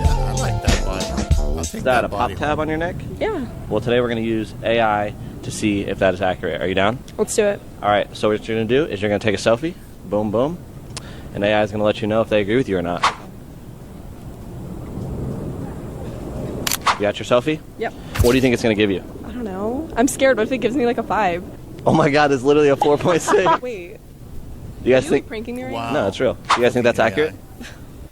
I like that body. Is that a pop tab on your neck? Yeah. Well, today we're going to use AI to see if that is accurate. Are you down? Let's do it. All right, so what you're going to do is you're going to take a selfie. Boom, boom. and AI is going to let you know if they agree with you or not. You got your selfie? Yep. What do you think it's going to give you? I don't know. I'm scared. What if it gives me like a 5? Oh my god, it's literally a 4.6. Wait. Do you guys Are you think... pranking me right now? No, it's real. Do you guys think that's accurate?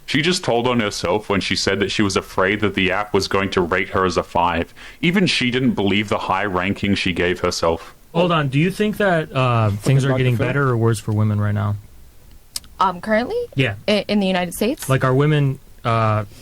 She just told on herself when she said that she was afraid that the app was going to rate her as a 5. Even she didn't believe the high ranking she gave herself. Hold on, do you think that things are getting better or worse for women right now? Currently? Yeah. In the United States? Like, are women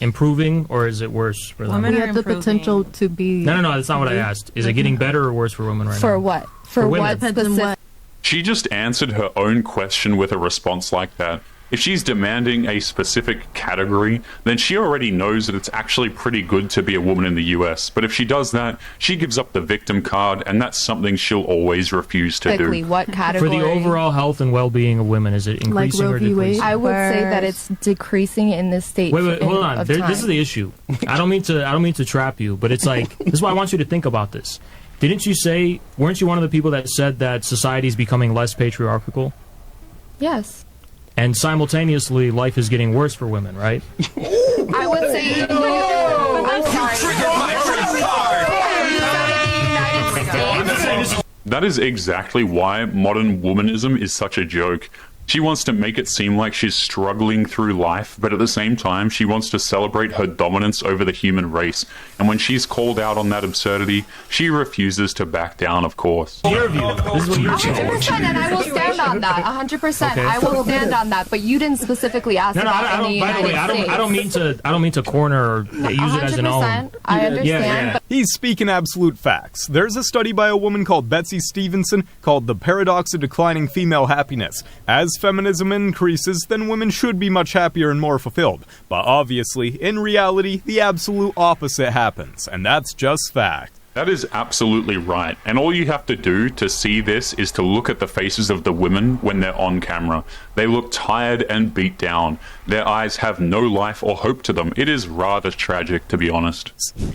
improving or is it worse for them? We have the potential to be... No, that's not what I asked. Is it getting better or worse for women right now? For what? For women. what specific? She just answered her own question with a response like that. If she's demanding a specific category, then she already knows that it's actually pretty good to be a woman in the US. But if she does that, she gives up the victim card, and that's something she'll always refuse to do. What category? For the overall health and well-being of women, is it increasing or decreasing? I would say that it's decreasing in this state. Wait, hold on. This is the issue. I don't mean to trap you, but it's like, this is why I want you to think about this. Weren't you one of the people that said that society is becoming less patriarchal? Yes. And simultaneously, life is getting worse for women, right? I would say... I'm sorry. That is exactly why modern womanism is such a joke. She wants to make it seem like she's struggling through life, but at the same time, she wants to celebrate her dominance over the human race. And when she's called out on that absurdity, she refuses to back down, of course. Your view. This is what you're saying. 100%, and I will stand on that. 100%, okay. I will stand on that. But you didn't specifically ask about any United States. I don't mean to corner or use it as an own. I understand. But he's speaking absolute facts. There's a study by a woman called Betsy Stevenson called The Paradox of Declining Female Happiness. As feminism increases, then women should be much happier and more fulfilled. But obviously, in reality, the absolute opposite happens, and that's just fact. That is absolutely right, and all you have to do to see this is to look at the faces of the women when they're on camera. They look tired and beat down. Their eyes have no life or hope to them. It is rather tragic, to be honest.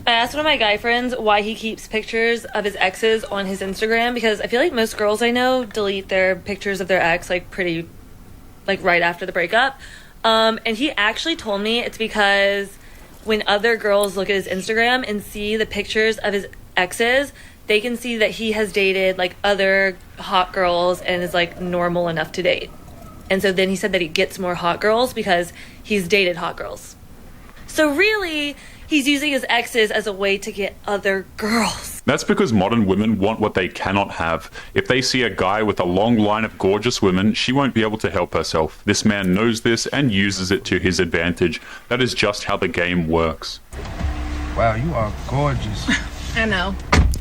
I asked one of my guy friends why he keeps pictures of his exes on his Instagram, because I feel like most girls I know delete their pictures of their ex right after the breakup. And he actually told me it's because when other girls look at his Instagram and see the pictures of his exes, they can see that he has dated like other hot girls and is like normal enough to date. And so then he said that he gets more hot girls because he's dated hot girls. So really, he's using his exes as a way to get other girls. That's because modern women want what they cannot have. If they see a guy with a long line of gorgeous women, she won't be able to help herself. This man knows this and uses it to his advantage. That is just how the game works. Wow, you are gorgeous. I know.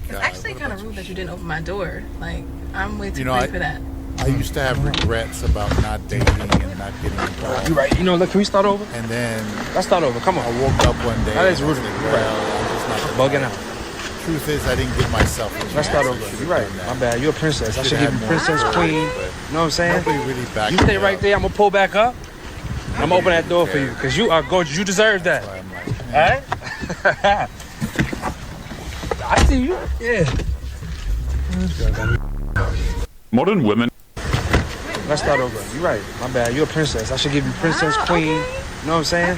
It's actually kind of rude that you didn't open my door. Like, I'm way too late for that. I used to have regrets about not dating and not getting involved. You're right. You know, look, can we start over? And then... Let's start over. Come on. I woke up one day. That is rude. I'm just not bugging out. Truth is, I didn't give myself a Let's start over. You're right. My bad. You're a princess. I should give you princess, queen. You know what I'm saying? Really back you stay right there. I'm going to pull back up. I'm going to open that door for you because you are gorgeous. You deserve that. All right? I see you. Yeah. Modern women... Let's start over. You're right. My bad. You're a princess. I should give you princess, queen. You know what I'm saying?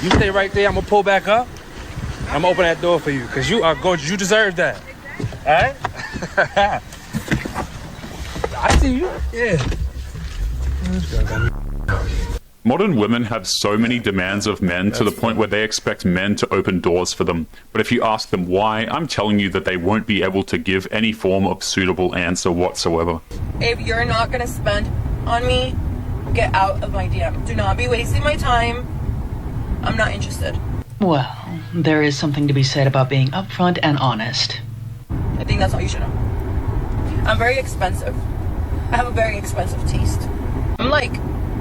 You stay right there. I'm going to pull back up. I'm going to open that door for you because you are gorgeous. You deserve that. All right? I see you. Yeah. Modern women have so many demands of men to the point where they expect men to open doors for them. But if you ask them why, I'm telling you that they won't be able to give any form of suitable answer whatsoever. If you're not going to spend on me, get out of my DM. Do not be wasting my time. I'm not interested. Well, there is something to be said about being upfront and honest. I think that's all you should know. I'm very expensive. I have a very expensive taste. I'm like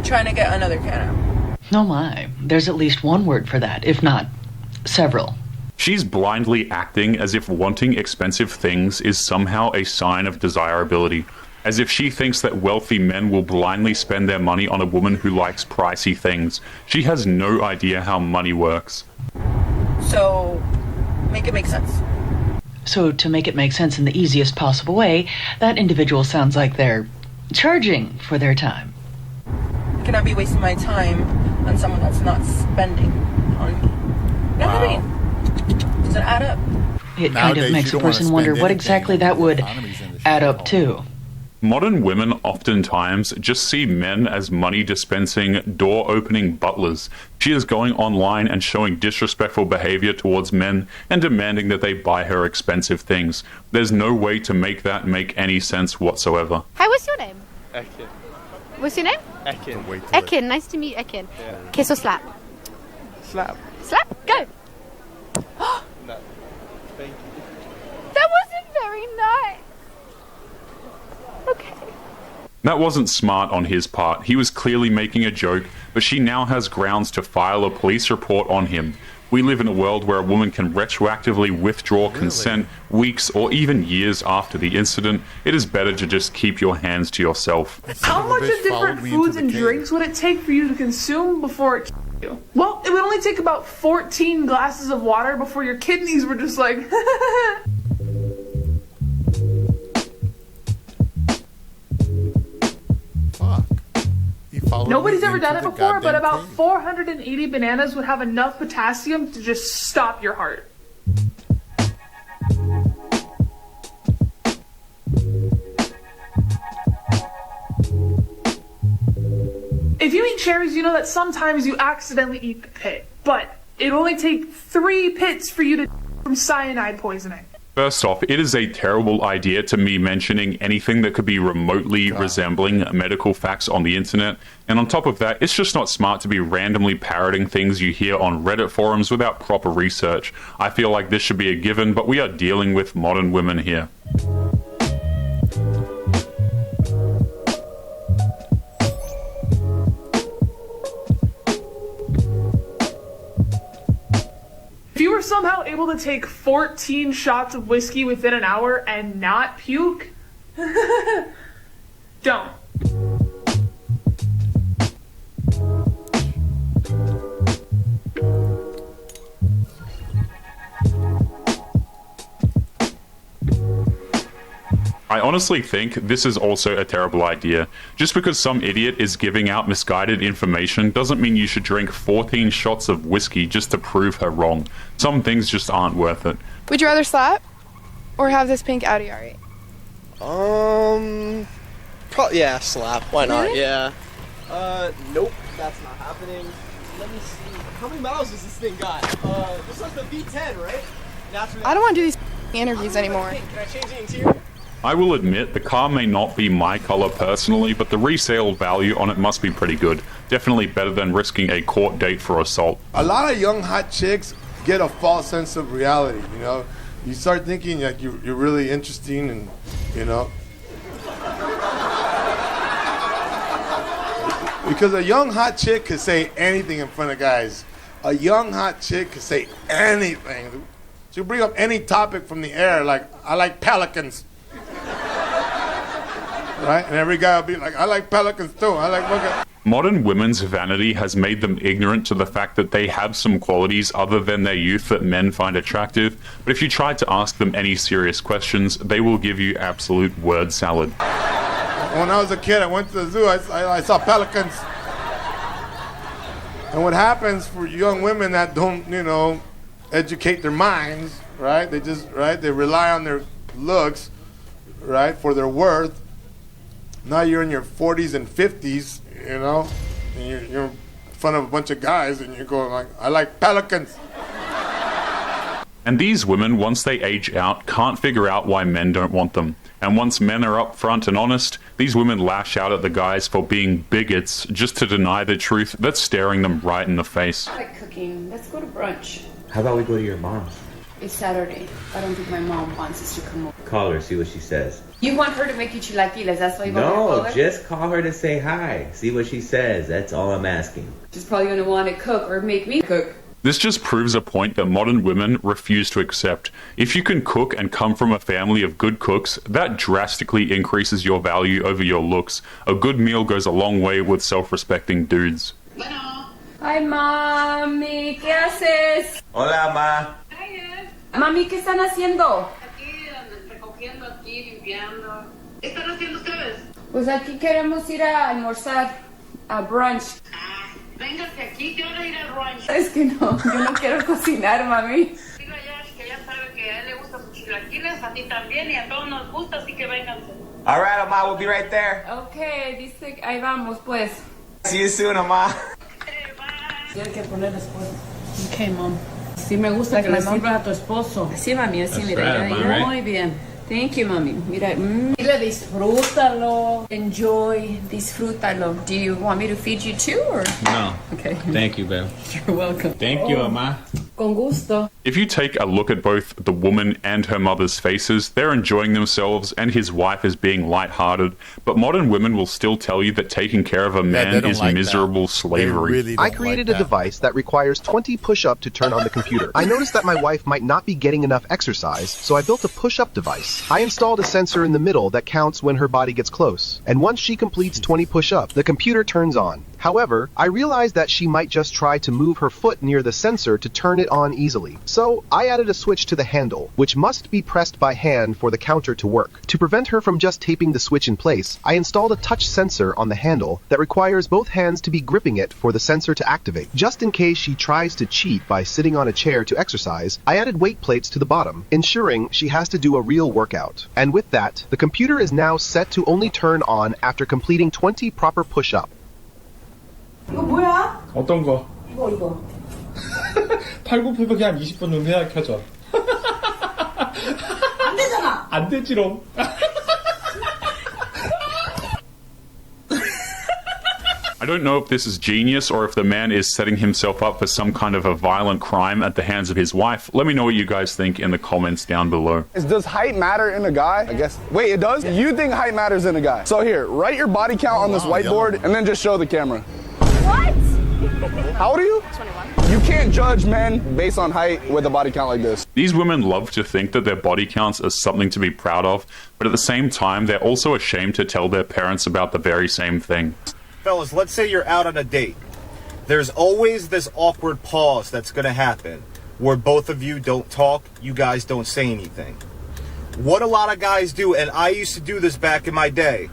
trying to get another can. Oh my, there's at least one word for that, if not several. She's blindly acting as if wanting expensive things is somehow a sign of desirability. As if she thinks that wealthy men will blindly spend their money on a woman who likes pricey things. She has no idea how money works. So, make it make sense. So, to make it make sense in the easiest possible way, that individual sounds like they're charging for their time. I cannot be wasting my time on someone that's not spending on me. You know what I mean? Does it add up? It kind of makes a person wonder what exactly that would add up to. Modern women oftentimes just see men as money-dispensing, door-opening butlers. She is going online and showing disrespectful behavior towards men and demanding that they buy her expensive things. There's no way to make that make any sense whatsoever. Hi, what's your name? Ekin. What's your name? Ekin. Ekin, nice to meet Ekin. Yeah. Kiss or slap? Slap. Slap, go. No. Thank you. That wasn't very nice. Okay. That wasn't smart on his part. He was clearly making a joke, but she now has grounds to file a police report on him. We live in a world where a woman can retroactively withdraw consent weeks or even years after the incident. It is better to just keep your hands to yourself. How much of different foods and drinks would it take for you to consume before it you? Well, it would only take about 14 glasses of water before your kidneys were just like... Nobody's ever done it before, but about 480 bananas would have enough potassium to just stop your heart. If you eat cherries, you know that sometimes you accidentally eat the pit, but it only takes 3 pits for you to from cyanide poisoning. First off, it is a terrible idea to me mentioning anything that could be remotely resembling medical facts on the internet. And on top of that, it's just not smart to be randomly parroting things you hear on Reddit forums without proper research. I feel like this should be a given, but we are dealing with modern women here. If you were somehow able to take 14 shots of whiskey within an hour and not puke, don't. I honestly think this is also a terrible idea. Just because some idiot is giving out misguided information doesn't mean you should drink 14 shots of whiskey just to prove her wrong. Some things just aren't worth it. Would you rather slap or have this pink Audi R8? Probably, yeah, slap. Why not? Really? Yeah. Nope, that's not happening. Let me see. How many miles has this thing got? This was the V10, right? I don't want to do these interviews anymore. Can I change the interior? I will admit, the car may not be my color personally, but the resale value on it must be pretty good. Definitely better than risking a court date for assault. A lot of young hot chicks get a false sense of reality, you know? You start thinking like you're really interesting and, you know? Because a young hot chick could say anything in front of guys. A young hot chick could say anything. She'll bring up any topic from the air, like, I like pelicans. Right? And every guy will be like, I like pelicans too. I like looking. Modern women's vanity has made them ignorant to the fact that they have some qualities other than their youth that men find attractive. But if you try to ask them any serious questions, they will give you absolute word salad. When I was a kid, I went to the zoo. I saw pelicans. And what happens for young women that don't, you know, educate their minds, right? They just, right? They rely on their looks, right, for their worth. Now you're in your 40s and 50s, you know, and you're in front of a bunch of guys and you're going like, I like pelicans. And these women, once they age out, can't figure out why men don't want them. And once men are upfront and honest, these women lash out at the guys for being bigots just to deny the truth that's staring them right in the face. I like cooking. Let's go to brunch. How about we go to your mom's? It's Saturday. I don't think my mom wants us to come over. Call her, see what she says. You want her to make you chilaquiles, that's why you want her to call her? No, just call her to say hi. See what she says. That's all I'm asking. She's probably going to want to cook or make me cook. This just proves a point that modern women refuse to accept. If you can cook and come from a family of good cooks, that drastically increases your value over your looks. A good meal goes a long way with self-respecting dudes. Hi, Mami. ¿Qué haces? Hola, ma. Mami, ¿qué están haciendo? Recogiendo aquí, limpiando. ¿Qué están haciendo ustedes? Pues aquí queremos ir a almorzar. A brunch. Véngase aquí, yo voy a ir al brunch. Es que no, yo no quiero cocinar, mami. Digo que ya sabe que a él le gustan sus chilaquiles, a ti también, y a todos nos gusta, así que vénganse. All right, Ama, we'll be right there. Okay, dice, ahí vamos, pues. See you soon, Ama. Tienes que poner después. Okay, mom. Sí me gusta que le sirvas a tu esposo. Sí, mami, así, mira. Right, muy bien. Thank you, mami. Mira, mira, disfrútalo. Enjoy, disfrútalo. Do you want me to feed you too, or? No. Okay. Thank you, babe. You're welcome. Thank you, Ama. Con gusto. If you take a look at both the woman and her mother's faces, they're enjoying themselves and his wife is being lighthearted, but modern women will still tell you that taking care of a man is miserable slavery. I created a device that requires 20 push-up to turn on the computer. I noticed that my wife might not be getting enough exercise, so I built a push-up device. I installed a sensor in the middle that counts when her body gets close, and once she completes 20 push-ups, the computer turns on. However, I realized that she might just try to move her foot near the sensor to turn it on easily. So I added a switch to the handle, which must be pressed by hand for the counter to work. To prevent her from just taping the switch in place, I installed a touch sensor on the handle that requires both hands to be gripping it for the sensor to activate. Just in case she tries to cheat by sitting on a chair to exercise, I added weight plates to the bottom, ensuring she has to do a real workout. And with that, the computer is now set to only turn on after completing 20 proper push-ups. 이거 뭐야? 어떤 거? 이거. 팔굽혀펴기 한 20분 정도 해야 켜져. 안 되잖아. 안 되지롱. I don't know if this is genius or if the man is setting himself up for some kind of a violent crime at the hands of his wife. Let me know what you guys think in the comments down below. Does height matter in a guy? I guess. Wait, it does? You think height matters in a guy? So here, write your body count on this whiteboard and then just show the camera. What? How old are you? 21. You can't judge men based on height with a body count like this. These women love to think that their body counts are something to be proud of, but at the same time, they're also ashamed to tell their parents about the very same thing. Fellas, let's say you're out on a date. There's always this awkward pause that's going to happen where both of you don't talk, you guys don't say anything. What a lot of guys do, and I used to do this back in my day,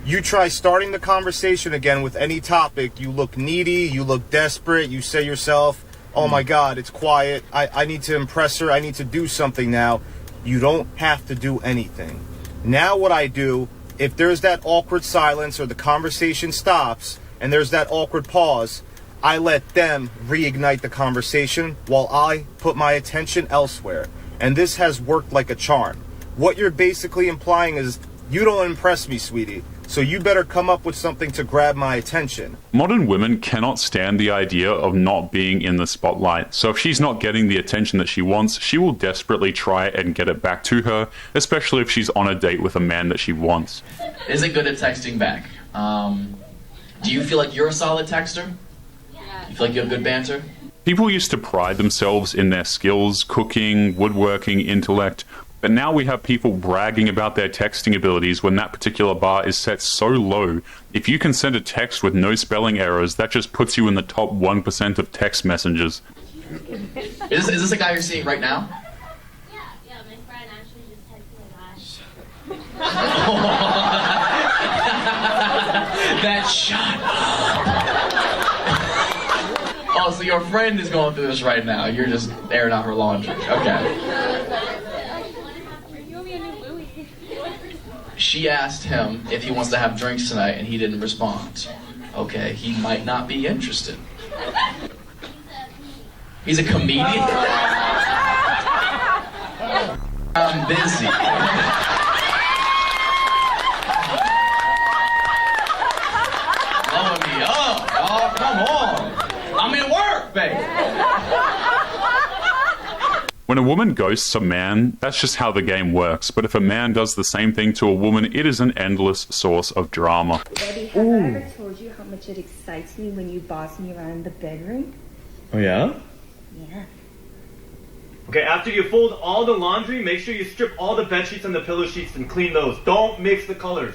you try starting the conversation again with any topic, you look needy, you look desperate, you say yourself, oh my God, it's quiet, I need to impress her, I need to do something now. You don't have to do anything. Now what I do, if there's that awkward silence or the conversation stops and there's that awkward pause, I let them reignite the conversation while I put my attention elsewhere. And this has worked like a charm. What you're basically implying is, you don't impress me, sweetie, so you better come up with something to grab my attention. Modern women cannot stand the idea of not being in the spotlight, so if she's not getting the attention that she wants, she will desperately try and get it back to her, especially if she's on a date with a man that she wants. Is it good at texting back? Do you feel like you're a solid texter? Yeah. You feel like you have good banter? People used to pride themselves in their skills, cooking, woodworking, intellect, but now we have people bragging about their texting abilities when that particular bar is set so low. If you can send a text with no spelling errors, that just puts you in the top 1% of text messengers. Is this a guy you're seeing right now? Yeah, my friend actually just texted me that. That shot. Oh, so your friend is going through this right now. You're just airing out her laundry. Okay. She asked him if he wants to have drinks tonight, and he didn't respond. Okay, he might not be interested. He's a comedian? I'm busy. Blowing me up. Oh, come on. I'm at work, baby. When a woman ghosts a man, that's just how the game works. But if a man does the same thing to a woman, it is an endless source of drama. Baby, have I ever told you how much it excites me when you boss me around the bedroom? Oh, yeah? Yeah. Okay, after you fold all the laundry, make sure you strip all the bed sheets and the pillow sheets and clean those. Don't mix the colors.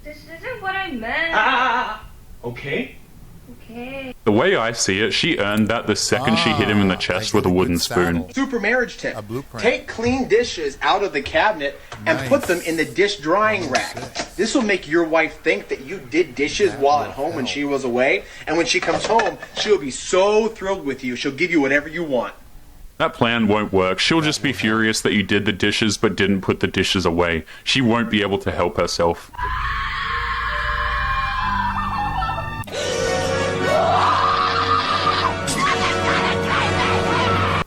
This isn't what I meant. Okay. Okay. The way I see it, she earned that the second she hit him in the chest with a wooden spoon. Super marriage tip. Take clean dishes out of the cabinet and put them in the dish drying rack. This will make your wife think that you did dishes while at home when she was away. And when she comes home, she'll be so thrilled with you. She'll give you whatever you want. That plan won't work. She'll just be furious that you did the dishes but didn't put the dishes away. She won't be able to help herself.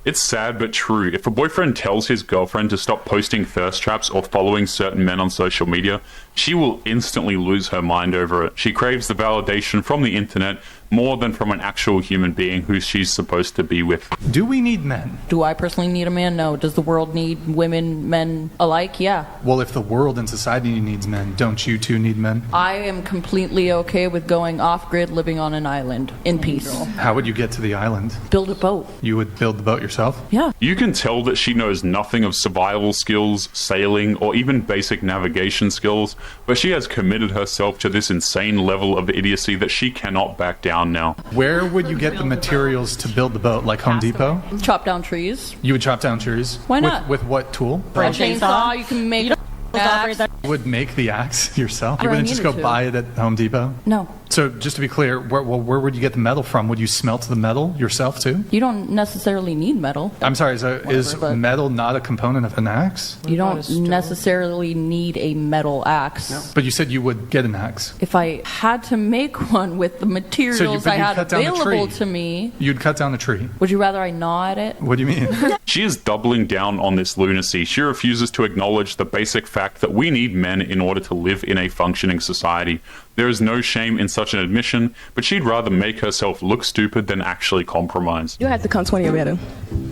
It's sad but true. If a boyfriend tells his girlfriend to stop posting thirst traps or following certain men on social media, she will instantly lose her mind over it. She craves the validation from the internet more than from an actual human being who she's supposed to be with. Do we need men? Do I personally need a man? No. Does the world need women, men alike? Yeah. Well, if the world and society needs men, don't you two need men? I am completely okay with going off-grid, living on an island in peace. How would you get to the island? Build a boat. You would build the boat yourself? Yeah. You can tell that she knows nothing of survival skills, sailing, or even basic navigation skills, but she has committed herself to this insane level of idiocy that she cannot back down now. Where would you get the materials to build the boat? Like Home Depot? Chop down trees. You would chop down trees? Why not? With what tool? A chainsaw. You can make axe. You would make the axe yourself? You I wouldn't just go needed to. buy it at Home Depot? No. So just to be clear, where would you get the metal from? Would you smelt the metal yourself too? You don't necessarily need metal. I'm sorry, is but- metal not a component of an axe? You don't necessarily need a metal axe. But you said you would get an axe. If I had to make one with the materials but I you'd had cut down the available tree. to me, You'd cut down the tree. would you rather I gnaw at it? What do you mean? She is doubling down on this lunacy. She refuses to acknowledge the basic fact that we need men in order to live in a functioning society. There is no shame in such an admission, but she'd rather make herself look stupid than actually compromise. You have to come 20 or better.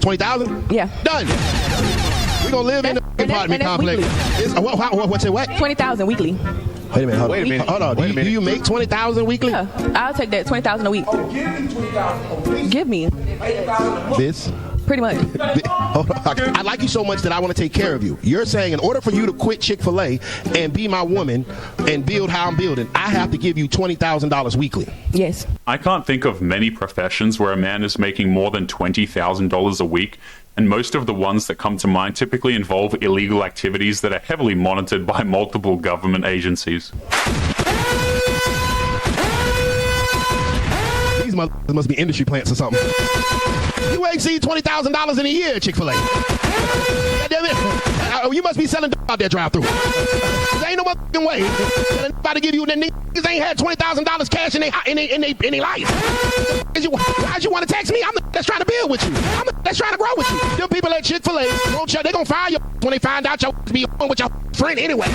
20,000? Yeah. Done. We're going to live in the apartment complex. What's it, what? 20,000 weekly. Wait a minute, hold on. Do you make 20,000 weekly? Yeah. I'll take that. 20,000 a week. Give me. This? Pretty much. Hold on. I like you so much that I want to take care of you. You're saying in order for you to quit Chick-fil-A and be my woman and build how I'm building, I have to give you $20,000 weekly. Yes. I can't think of many professions where a man is making more than $20,000 a week, and most of the ones that come to mind typically involve illegal activities that are heavily monitored by multiple government agencies. These motherfuckers must be industry plants or something. You ain't seen $20,000 in a year at Chick-fil-A. Damn it. You must be selling out there drive-thru. There ain't no motherfucking way that anybody give you, niggas ain't had $20,000 cash in their life. Why'd you want to text me? I'm the that's trying to build with you. I'm the that's trying to grow with you. Them people at Chick-fil-A, they gonna fire you when they find out you be on with your friend anyway.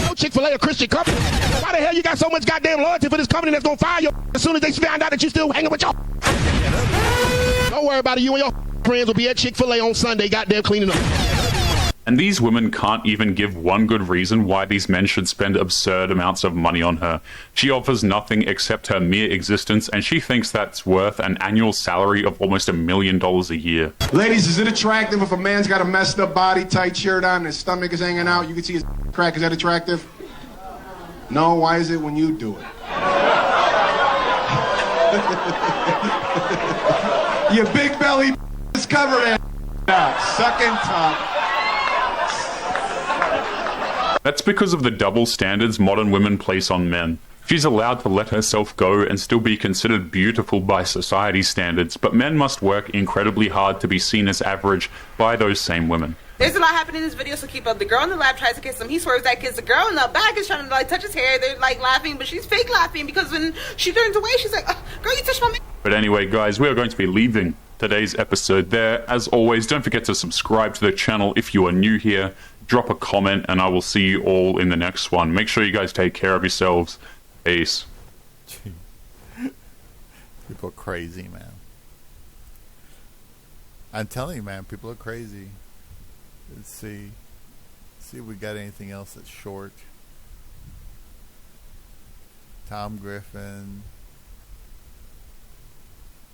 No Chick-fil-A a Christian company. Why the hell you got so much goddamn loyalty for this company that's gonna fire you as soon as they find out that you still hanging with your Don't worry about it. You and your friends will be at Chick-fil-A on Sunday, goddamn cleaning up. And these women can't even give one good reason why these men should spend absurd amounts of money on her. She offers nothing except her mere existence, and she thinks that's worth an annual salary of almost $1 million a year. Ladies, is it attractive if a man's got a messed up body, tight shirt on, and his stomach is hanging out? You can see his crack. Is that attractive? No? Why is it when you do it? Your big belly is covered in sucking top. That's because of the double standards modern women place on men. She's allowed to let herself go and still be considered beautiful by society's standards, but men must work incredibly hard to be seen as average by those same women. There's a lot happening in this video, so keep up. The girl in the lab tries to kiss him. He swerves that kiss. The girl in the back is trying to touch his hair. They're laughing, but she's fake laughing because when she turns away, she's like, oh, girl, you touched my man. But anyway, guys, we are going to be leaving today's episode there. As always, don't forget to subscribe to the channel if you are new here. Drop a comment, and I will see you all in the next one. Make sure you guys take care of yourselves. Peace. People are crazy, man. I'm telling you, man, people are crazy. Let's see if we got anything else that's short. Tom Griffin.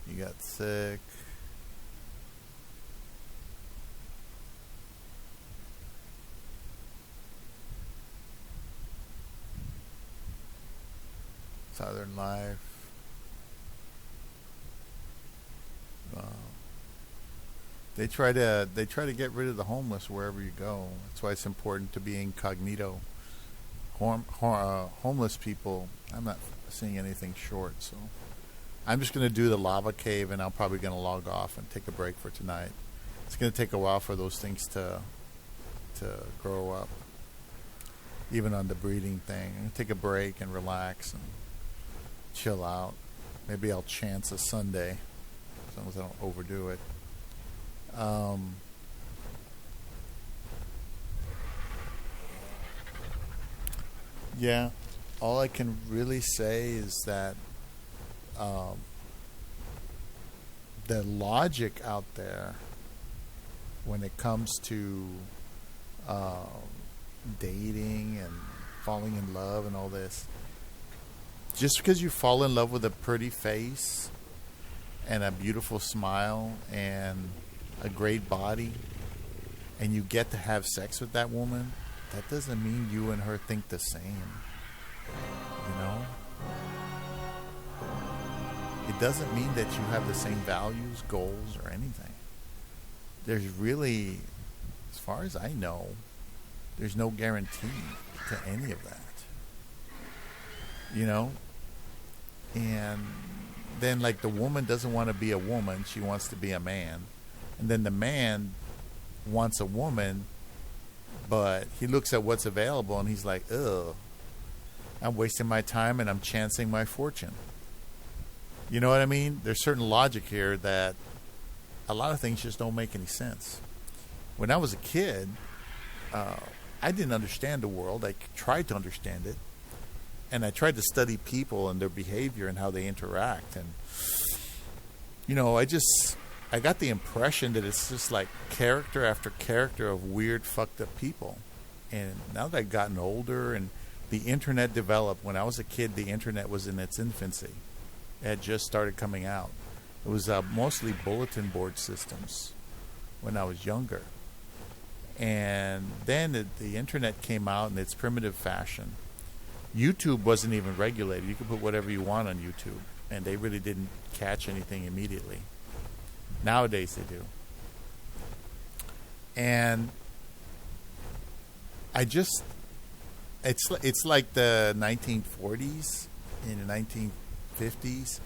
You got sick. Southern Life. They try to get rid of the homeless wherever you go. That's why it's important to be incognito. Homeless people, I'm not seeing anything short, so I'm just going to do the lava cave, and I'm probably going to log off and take a break for tonight. It's going to take a while for those things to grow up, even on the breeding thing. I'm going to take a break and relax and chill out. Maybe I'll chance a Sunday, as long as I don't overdo it. Yeah, all I can really say is that the logic out there when it comes to dating and falling in love and all this, just because you fall in love with a pretty face and a beautiful smile and a great body and you get to have sex with that woman, that doesn't mean you and her think the same. You know? It doesn't mean that you have the same values, goals, or anything. There's really, as far as I know, there's no guarantee to any of that. You know? And then, like, the woman doesn't want to be a woman, she wants to be a man. And then the man wants a woman, but he looks at what's available and he's like, ugh, I'm wasting my time and I'm chancing my fortune. You know what I mean? There's certain logic here that a lot of things just don't make any sense. When I was a kid, I didn't understand the world. I tried to understand it. And I tried to study people and their behavior and how they interact. And, you know, I got the impression that it's just like character after character of weird, fucked up people. And now that I've gotten older and the internet developed, when I was a kid, the internet was in its infancy. It had just started coming out. It was mostly bulletin board systems when I was younger. And then the internet came out in its primitive fashion. YouTube wasn't even regulated. You could put whatever you want on YouTube, and they really didn't catch anything immediately. Nowadays they do. And it's like the 1940s and the 1950s.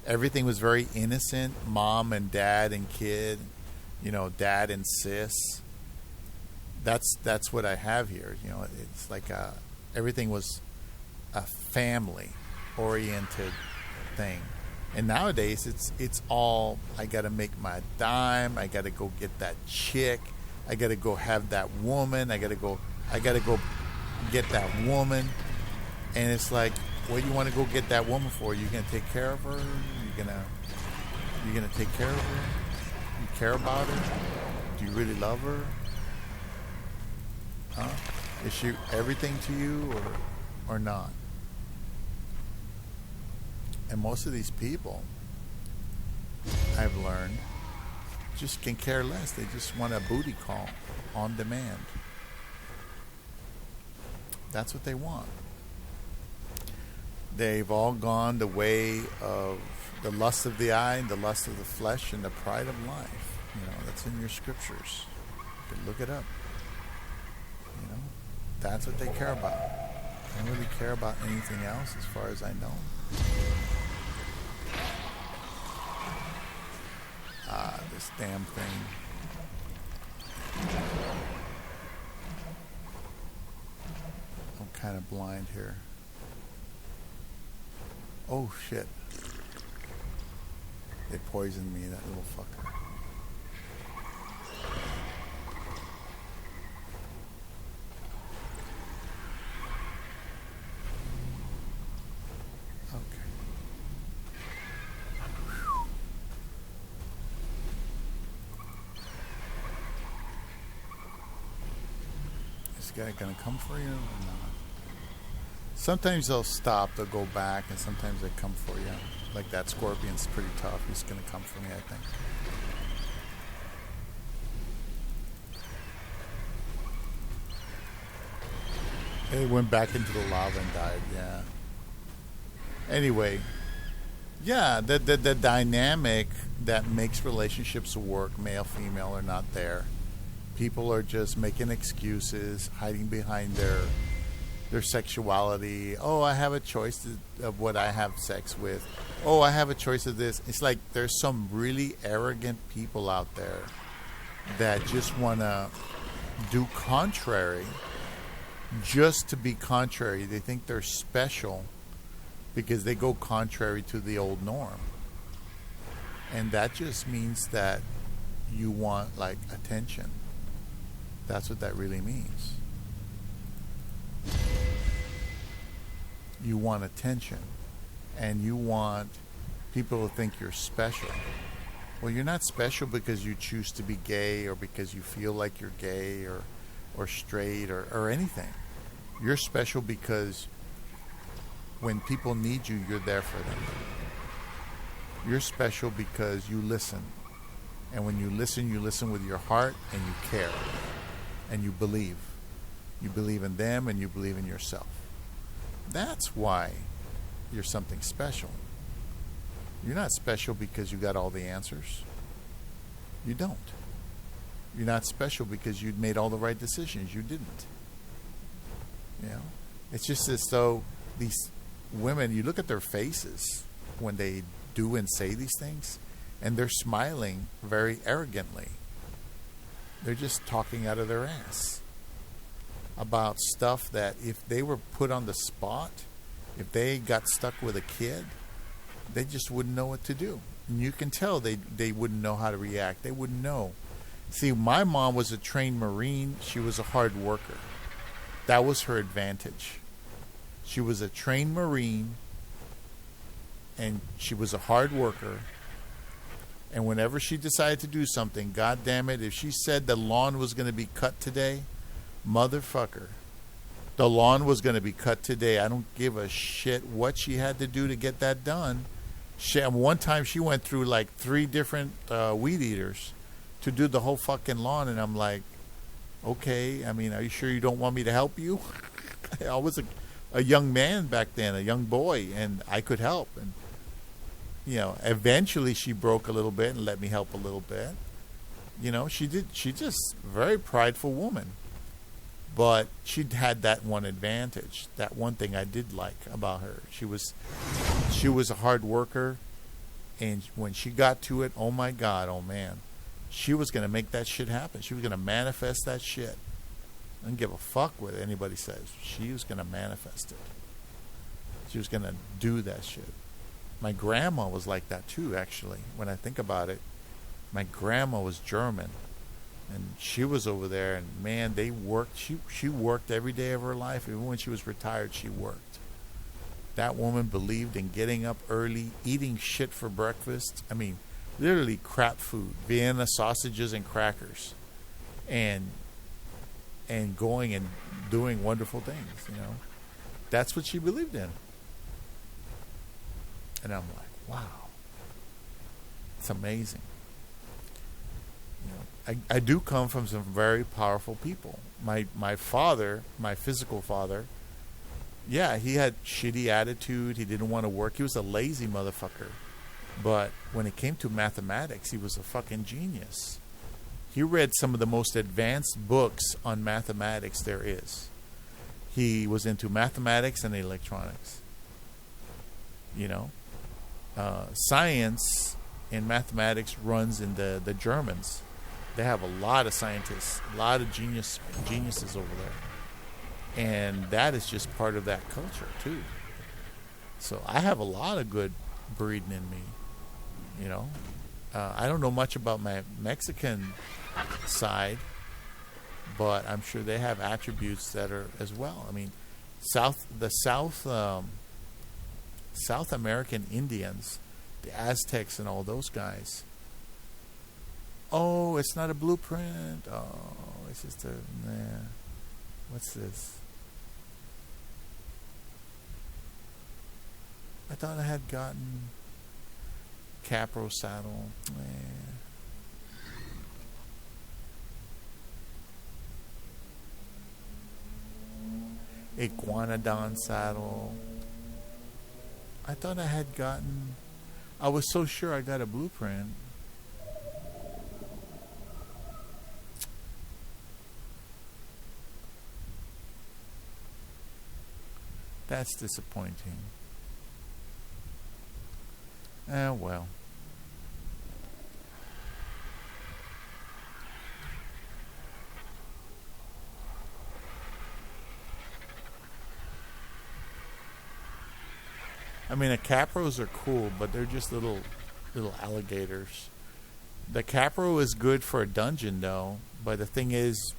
Everything was very innocent. Mom and dad and kid, you know, dad and sis. That's what I have here. You know, it's like everything was a family oriented thing. And nowadays it's all, I got to make my dime, I got to go get that chick, I got to go have that woman, I got to go get that woman. And it's like, what do you want to go get that woman for? You going to take care of her? You going to take care of her? You care about her? Do you really love her? Huh? Is she everything to you or not? And most of these people, I've learned, just can care less. They just want a booty call on demand. That's what they want. They've all gone the way of the lust of the eye, the lust of the flesh, and the pride of life. You know, that's in your scriptures. You can look it up. You know, that's what they care about. They don't really care about anything else as far as I know. This damn thing. I'm kind of blind here. Oh shit. They poisoned me, that little fucker. Guy gonna come for you or not? Sometimes they'll stop, they'll go back, and sometimes they come for you. Like that scorpion's pretty tough. He's gonna come for me, I think. It went back into the lava and died, yeah. Anyway, Yeah, the dynamic that makes relationships work, male, female, are not there. People are just making excuses, hiding behind their sexuality. Oh, I have a choice of what I have sex with. Oh, I have a choice of this. It's like there's some really arrogant people out there that just want to do contrary just to be contrary. They think they're special because they go contrary to the old norm. And that just means that you want, like, attention. That's what that really means. You want attention. And you want people to think you're special. Well, you're not special because you choose to be gay or because you feel like you're gay or straight or anything. You're special because when people need you, you're there for them. You're special because you listen. And when you listen with your heart and you care. And you believe. You believe in them and you believe in yourself. That's why you're something special. You're not special because you got all the answers. You don't. You're not special because you made all the right decisions. You didn't. You know? It's just as though these women, you look at their faces when they do and say these things, and they're smiling very arrogantly. They're just talking out of their ass about stuff that if they were put on the spot, if they got stuck with a kid, they just wouldn't know what to do. And you can tell they wouldn't know how to react. They wouldn't know. See, my mom was a trained Marine. She was a hard worker. That was her advantage. She was a trained Marine, and she was a hard worker. And whenever she decided to do something, God damn it, if she said the lawn was going to be cut today, motherfucker, the lawn was going to be cut today. I don't give a shit what she had to do to get that done. One time she went through like 3 different weed eaters to do the whole fucking lawn, and I'm like, okay, I mean, are you sure you don't want me to help you? I was a young man back then, a young boy, and I could help. And you know, eventually she broke a little bit and let me help a little bit. You know, she just very prideful woman. But she had that one advantage, that one thing I did like about her. She was a hard worker, and when she got to it, oh my God, oh man, she was going to make that shit happen. She was going to manifest that shit. I didn't give a fuck what anybody says. She was going to manifest it. She was going to do that shit. My grandma was like that too, actually. When I think about it, my grandma was German. And she was over there, and man, they worked. She worked every day of her life. Even when she was retired, she worked. That woman believed in getting up early, eating shit for breakfast. I mean, literally crap food, Vienna sausages and crackers, and going and doing wonderful things. You know, that's what she believed in. And I'm like, wow, it's amazing. You know, I do come from some very powerful people. My father, my physical father, yeah, he had shitty attitude. He didn't want to work. He was a lazy motherfucker. But when it came to mathematics, he was a fucking genius. He read some of the most advanced books on mathematics there is. He was into mathematics and electronics. You know, science and mathematics runs in the Germans. They have a lot of scientists, a lot of geniuses over there. And that is just part of that culture, too. So I have a lot of good breeding in me, you know. I don't know much about my Mexican side, but I'm sure they have attributes that are as well. I mean, South American Indians, the Aztecs and all those guys. Oh, it's not a blueprint. Oh, it's just what's this? I thought I had gotten Capro saddle. Iguanodon saddle. I thought I had gotten... I was so sure I got a blueprint. That's disappointing. Well. I mean, the capros are cool, but they're just little alligators. The capro is good for a dungeon, though. But the thing is,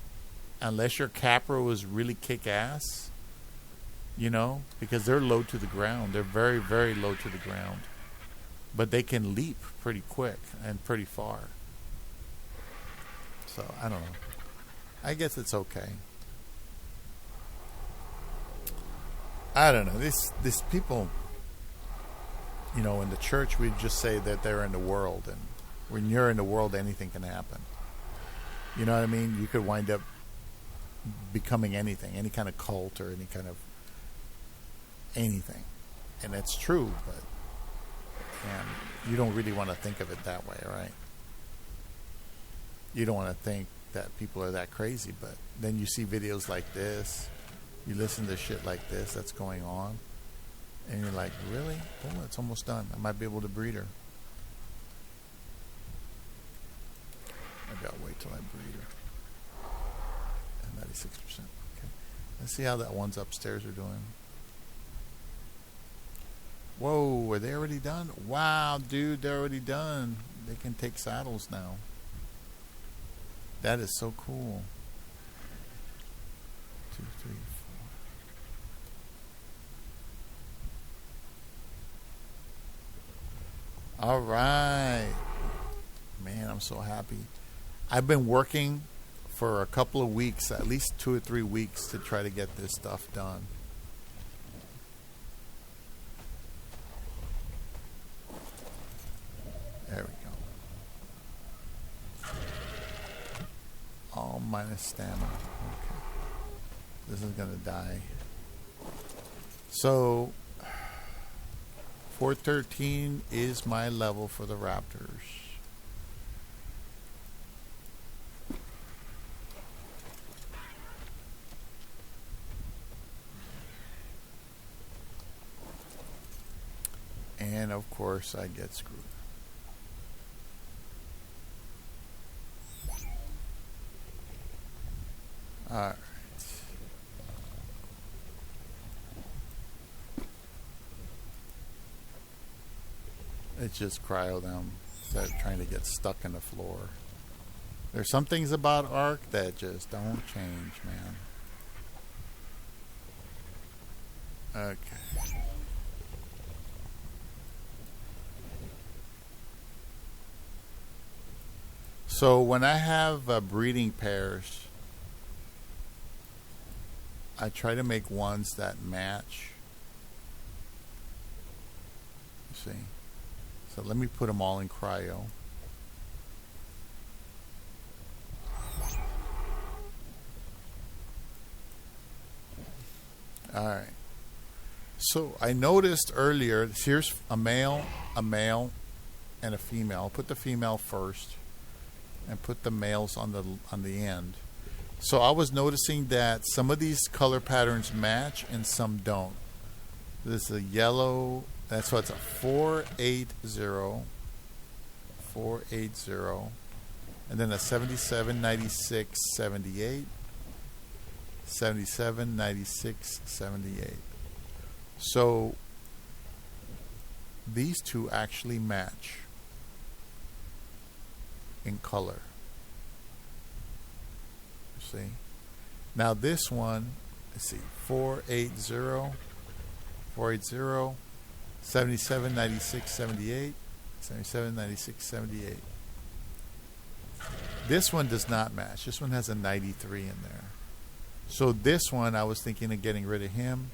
unless your capro is really kick-ass, you know, because they're low to the ground. They're very, very low to the ground. But they can leap pretty quick and pretty far. So, I don't know. I guess it's okay. I don't know. These people, you know, in the church, we just say that they're in the world. And when you're in the world, anything can happen. You know what I mean? You could wind up becoming anything, any kind of cult or any kind of anything. And it's true, but you don't really want to think of it that way, right? You don't want to think that people are that crazy, but then you see videos like this, you listen to shit like this that's going on, and you're like, really? Oh, it's almost done. I might be able to breed her. Maybe I'll wait till I breed her. At 96%. Okay. Let's see how that one's upstairs are doing. Whoa, are they already done? Wow, dude, they're already done. They can take saddles now. That is so cool. 2, 3, 4. All right. Man, I'm so happy. I've been working for a couple of weeks, at least 2 or 3 weeks, to try to get this stuff done. There we go. All minus stamina. Okay. This is going to die. So, 413 is my level for the Raptors. And of course, I get screwed. Alright. It's just cryo them. They're trying to get stuck in the floor. There's some things about Ark that just don't change, man. Okay. So when I have breeding pairs, I try to make ones that match. You see? So let me put them all in cryo. Alright. So I noticed earlier, here's a male, and a female. I'll put the female first and put the males on the end. So I was noticing that some of these color patterns match and some don't. This is a yellow, so it's a 480, and then a 77, 96, 78, 77, 96, 78. So these two actually match in color. You see? Now this one, let's see, 480, 77, 96, 78, 77, 96, 78. This one does not match. This one has a 93 in there. So this one, I was thinking of getting rid of him,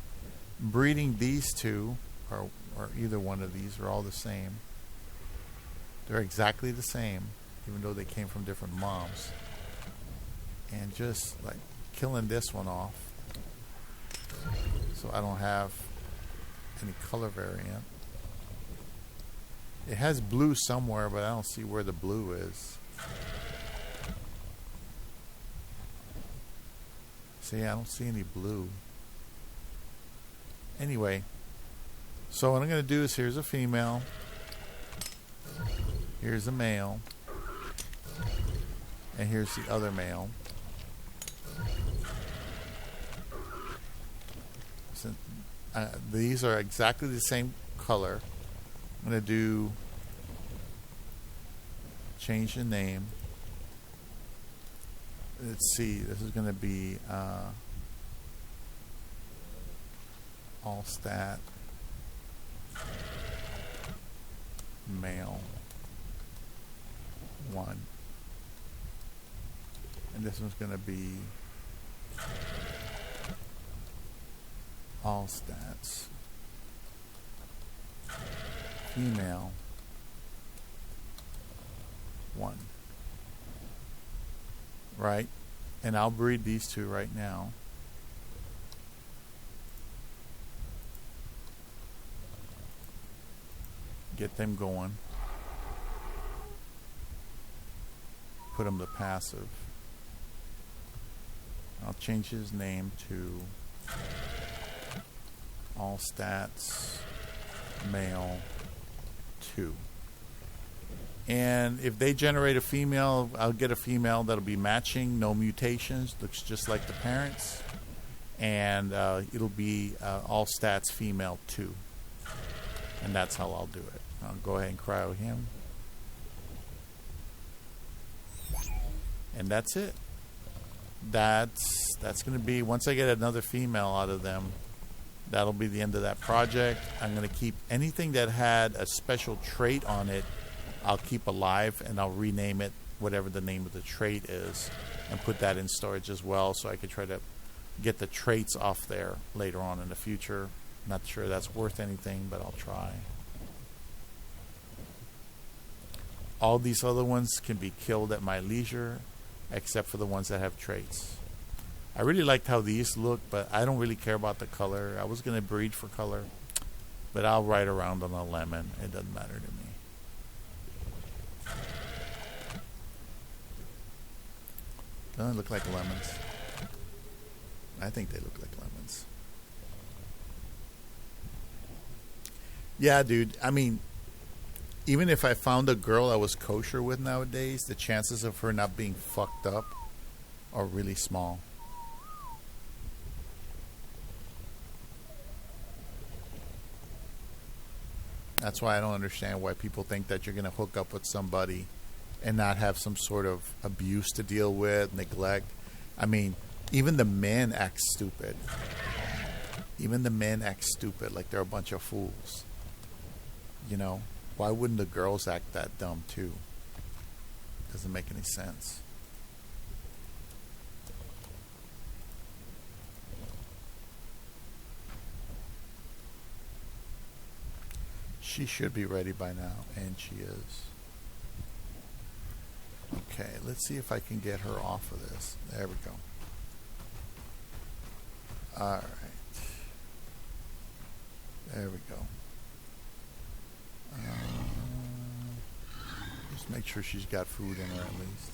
breeding these two, or either one of these, are all the same. They're exactly the same, even though they came from different moms. And just like killing this one off, so I don't have any color variant. It has blue somewhere, but I don't see where the blue is. See, I don't see any blue. Anyway, so what I'm going to do is here's a female. Here's a male. And here's the other male. So, these are exactly the same color. I'm going to change the name. Let's see, this is going to be all stat male 1. And this one's going to be all stats female 1. Right? And I'll breed these two right now. Get them going. Put them to passive. I'll change his name to all stats male 2. And if they generate a female, I'll get a female that'll be matching, no mutations, looks just like the parents. And it'll be all stats female 2. And that's how I'll do it. I'll go ahead and cryo him. And that's it. That's going to be, once I get another female out of them, that'll be the end of that project. I'm going to keep anything that had a special trait on it, I'll keep alive, and I'll rename it whatever the name of the trait is and put that in storage as well, so I could try to get the traits off there later on in the future. Not sure that's worth anything, but I'll try. All these other ones can be killed at my leisure, except for the ones that have traits. I really liked how these look, but I don't really care about the color. I was going to breed for color, but I'll ride around on a lemon. It doesn't matter to me. Don't they look like lemons? I think they look like lemons. Yeah, dude. I mean, even if I found a girl I was kosher with nowadays, the chances of her not being fucked up are really small. That's why I don't understand why people think that you're going to hook up with somebody and not have some sort of abuse to deal with, neglect. I mean, even the men act stupid. Even the men act stupid, like they're a bunch of fools. You know? Why wouldn't the girls act that dumb too? Doesn't make any sense. She should be ready by now, and she is. Okay, let's see if I can get her off of this. There we go. Alright. There we go. Just make sure she's got food in her at least.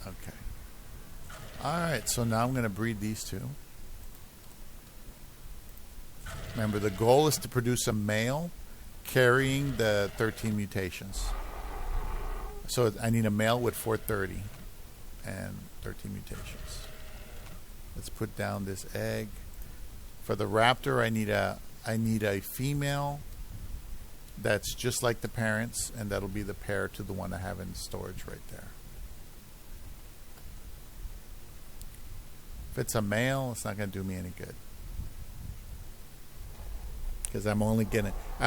Okay. Alright, so now I'm going to breed these two. Remember, the goal is to produce a male carrying the 13 mutations. So I need a male with 430 and 13 mutations. Let's put down this egg. For the raptor, I need a female that's just like the parents, and that'll be the pair to the one I have in storage right there. If it's a male, it's not going to do me any good. Because I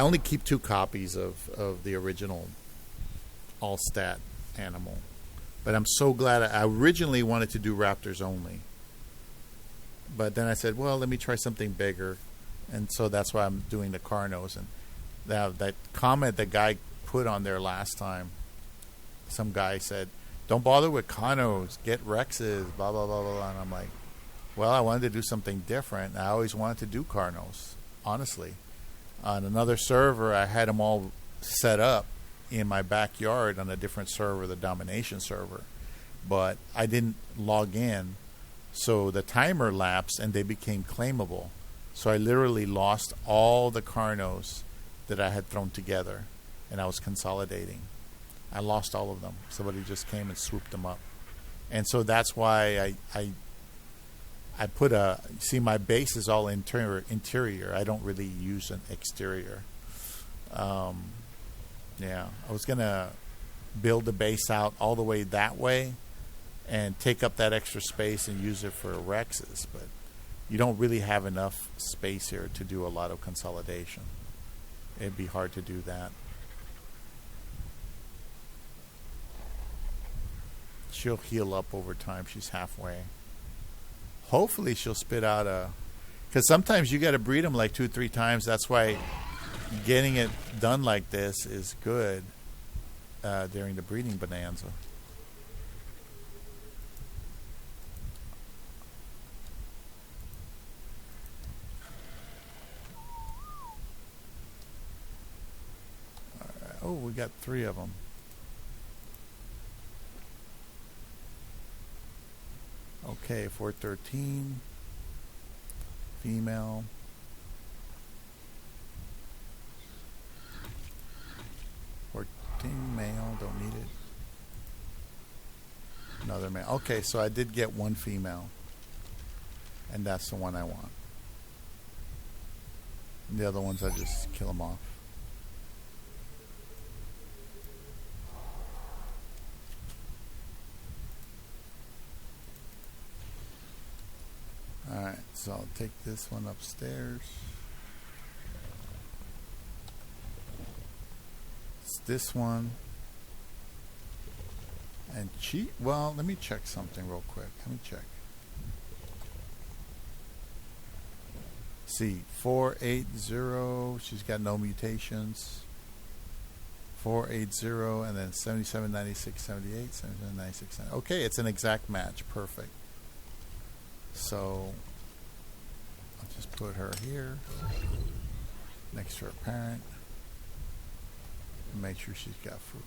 only keep 2 copies of the original all-stat animal. But I'm so glad. I originally wanted to do raptors only. But then I said, well, let me try something bigger. And so that's why I'm doing the Carnos. And that comment the guy put on there last time, some guy said, don't bother with Carnos, get Rexes, blah, blah, blah, blah. And I'm like, well, I wanted to do something different. I always wanted to do Carnos, honestly. On another server, I had them all set up in my backyard on a different server, the domination server, but I didn't log in, so the timer lapsed and they became claimable. So I literally lost all the Carnos that I had thrown together, and I was consolidating. I lost all of them. Somebody just came and swooped them up, and so that's why I put a, see, my base is all interior. I don't really use an exterior. Yeah, I was going to build the base out all the way that way and take up that extra space and use it for Rexes, but you don't really have enough space here to do a lot of consolidation. It'd be hard to do that. She'll heal up over time. She's halfway. Hopefully she'll spit out a... Because sometimes you got to breed them like 2-3 times. That's why getting it done like this is good during the breeding bonanza. All right. Oh, we got 3 of them. Okay, 413, female. Male, don't need it. Another male. Okay, so I did get 1 female, and that's the one I want. And the other ones I just kill them off. Alright, so I'll take this one upstairs. It's this one. And well, let me check something real quick. Let me check. See, 480, she's got no mutations. 480, and then 77, 96, 78, 77, 96, 78. Okay, it's an exact match. Perfect. So I'll just put her here next to her parent and make sure she's got food.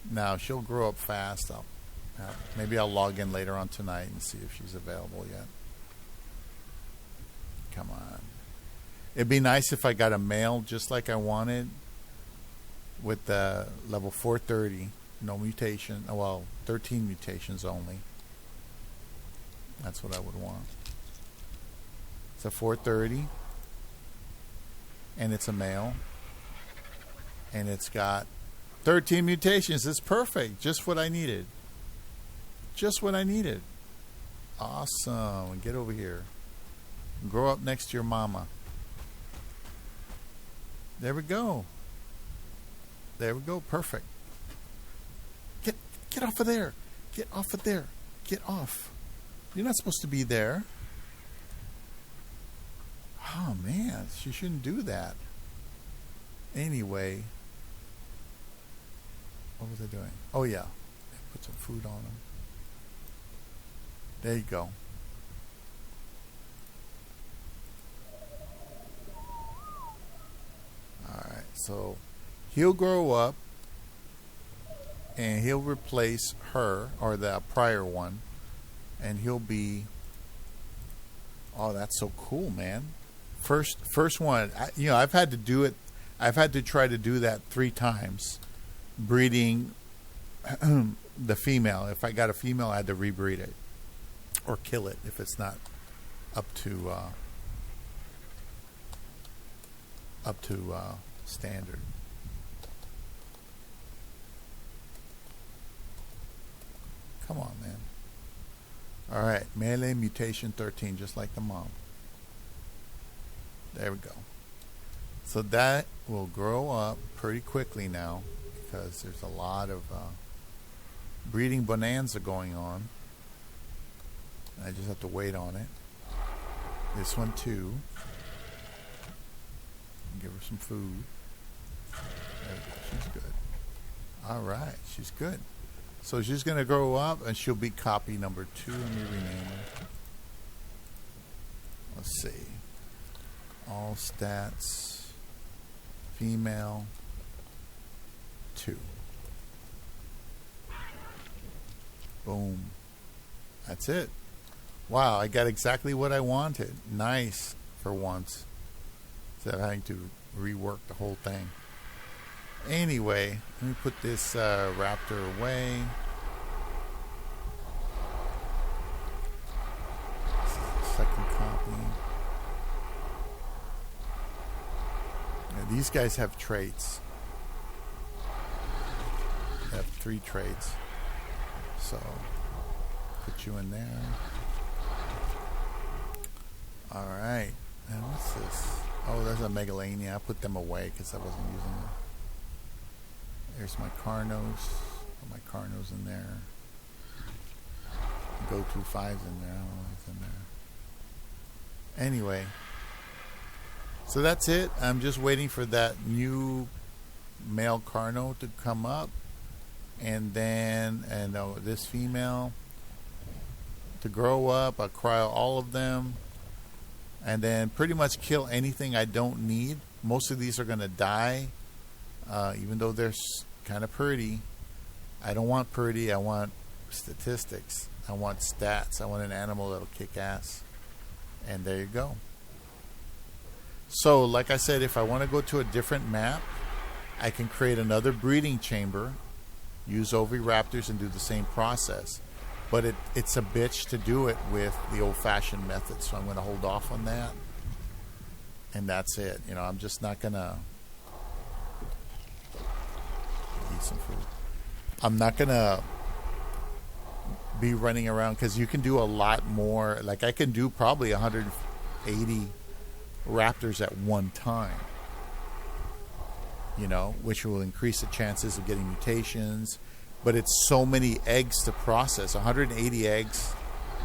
Now she'll grow up fast. Maybe I'll log in later on tonight and see if she's available yet. Come on. It'd be nice if I got a male just like I wanted with the level 430, no mutation, well, 13 mutations only. That's what I would want. It's a 430, and it's a male, and it's got 13 mutations. It's perfect. Just what I needed. Just what I needed. Awesome. Get over here. Grow up next to your mama. There we go. There we go. Perfect. Get off of there. Get off of there. Get off. You're not supposed to be there. Oh, man. She shouldn't do that. Anyway. What was I doing? Oh, yeah. Put some food on them. There you go. Alright, so he'll grow up and he'll replace her, or the prior one, and he'll be... Oh, that's so cool, man. First one. I've had to do it. I've had to try to do that 3 times. Breeding the female. If I got a female, I had to rebreed it or kill it if it's not up to standard. Come on, man. All right, melee mutation 13, just like the mom. There we go. So that will grow up pretty quickly now, because there's a lot of breeding bonanza going on. I just have to wait on it. This one too. Give her some food. There we go. She's good. All right, she's good. So she's going to grow up, and she'll be copy number 2. Let me rename her. Let's see. All stats. Female. 2. Boom. That's it. Wow, I got exactly what I wanted. Nice for once. Instead of having to rework the whole thing. Anyway, let me put this raptor away. Second copy. Yeah, these guys have traits. They have 3 traits. So, put you in there. Alright. And what's this? Oh, there's a Megalania. I put them away because I wasn't using them. There's my Carnos. Put my Carnos in there. Go to 5's in there. I don't know what's in there. Anyway. So that's it. I'm just waiting for that new male Carno to come up. And then this female to grow up. I'll cryo all of them. And then pretty much kill anything I don't need. Most of these are going to die. Even though they're kind of pretty. I don't want pretty. I want statistics. I want stats. I want an animal that'll kick ass. And there you go. So, like I said, if I want to go to a different map, I can create another breeding chamber. Use oviraptors and do the same process. But it's a bitch to do it with the old-fashioned method, so I'm going to hold off on that. And that's it. You know, I'm just not going to eat some food. I'm not going to be running around because you can do a lot more. Like, I can do probably 180 raptors at one time. You know, which will increase the chances of getting mutations. But it's so many eggs to process. 180 eggs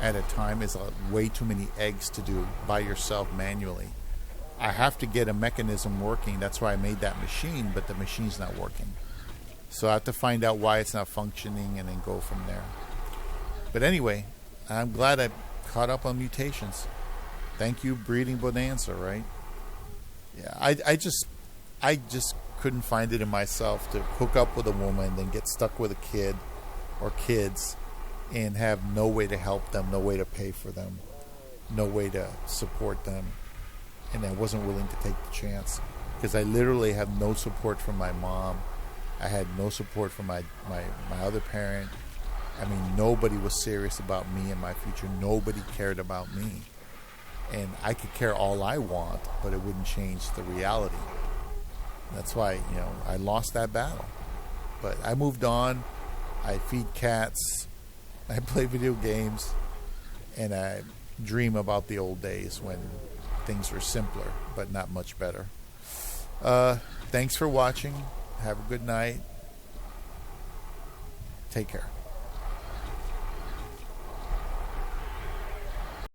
at a time is way too many eggs to do by yourself manually. I have to get a mechanism working. That's why I made that machine, but the machine's not working. So I have to find out why it's not functioning and then go from there. But anyway, I'm glad I caught up on mutations. Thank you, Breeding Bonanza, right? Yeah, I just couldn't find it in myself to hook up with a woman, then get stuck with a kid or kids and have no way to help them, no way to pay for them, no way to support them. And I wasn't willing to take the chance because I literally have no support from my mom. I had no support from my other parent. I mean, nobody was serious about me and my future. Nobody cared about me. And I could care all I want, but it wouldn't change the reality. That's why, you know, I lost that battle. But I moved on. I feed cats. I play video games. And I dream about the old days when things were simpler, but not much better. Thanks for watching. Have a good night. Take care.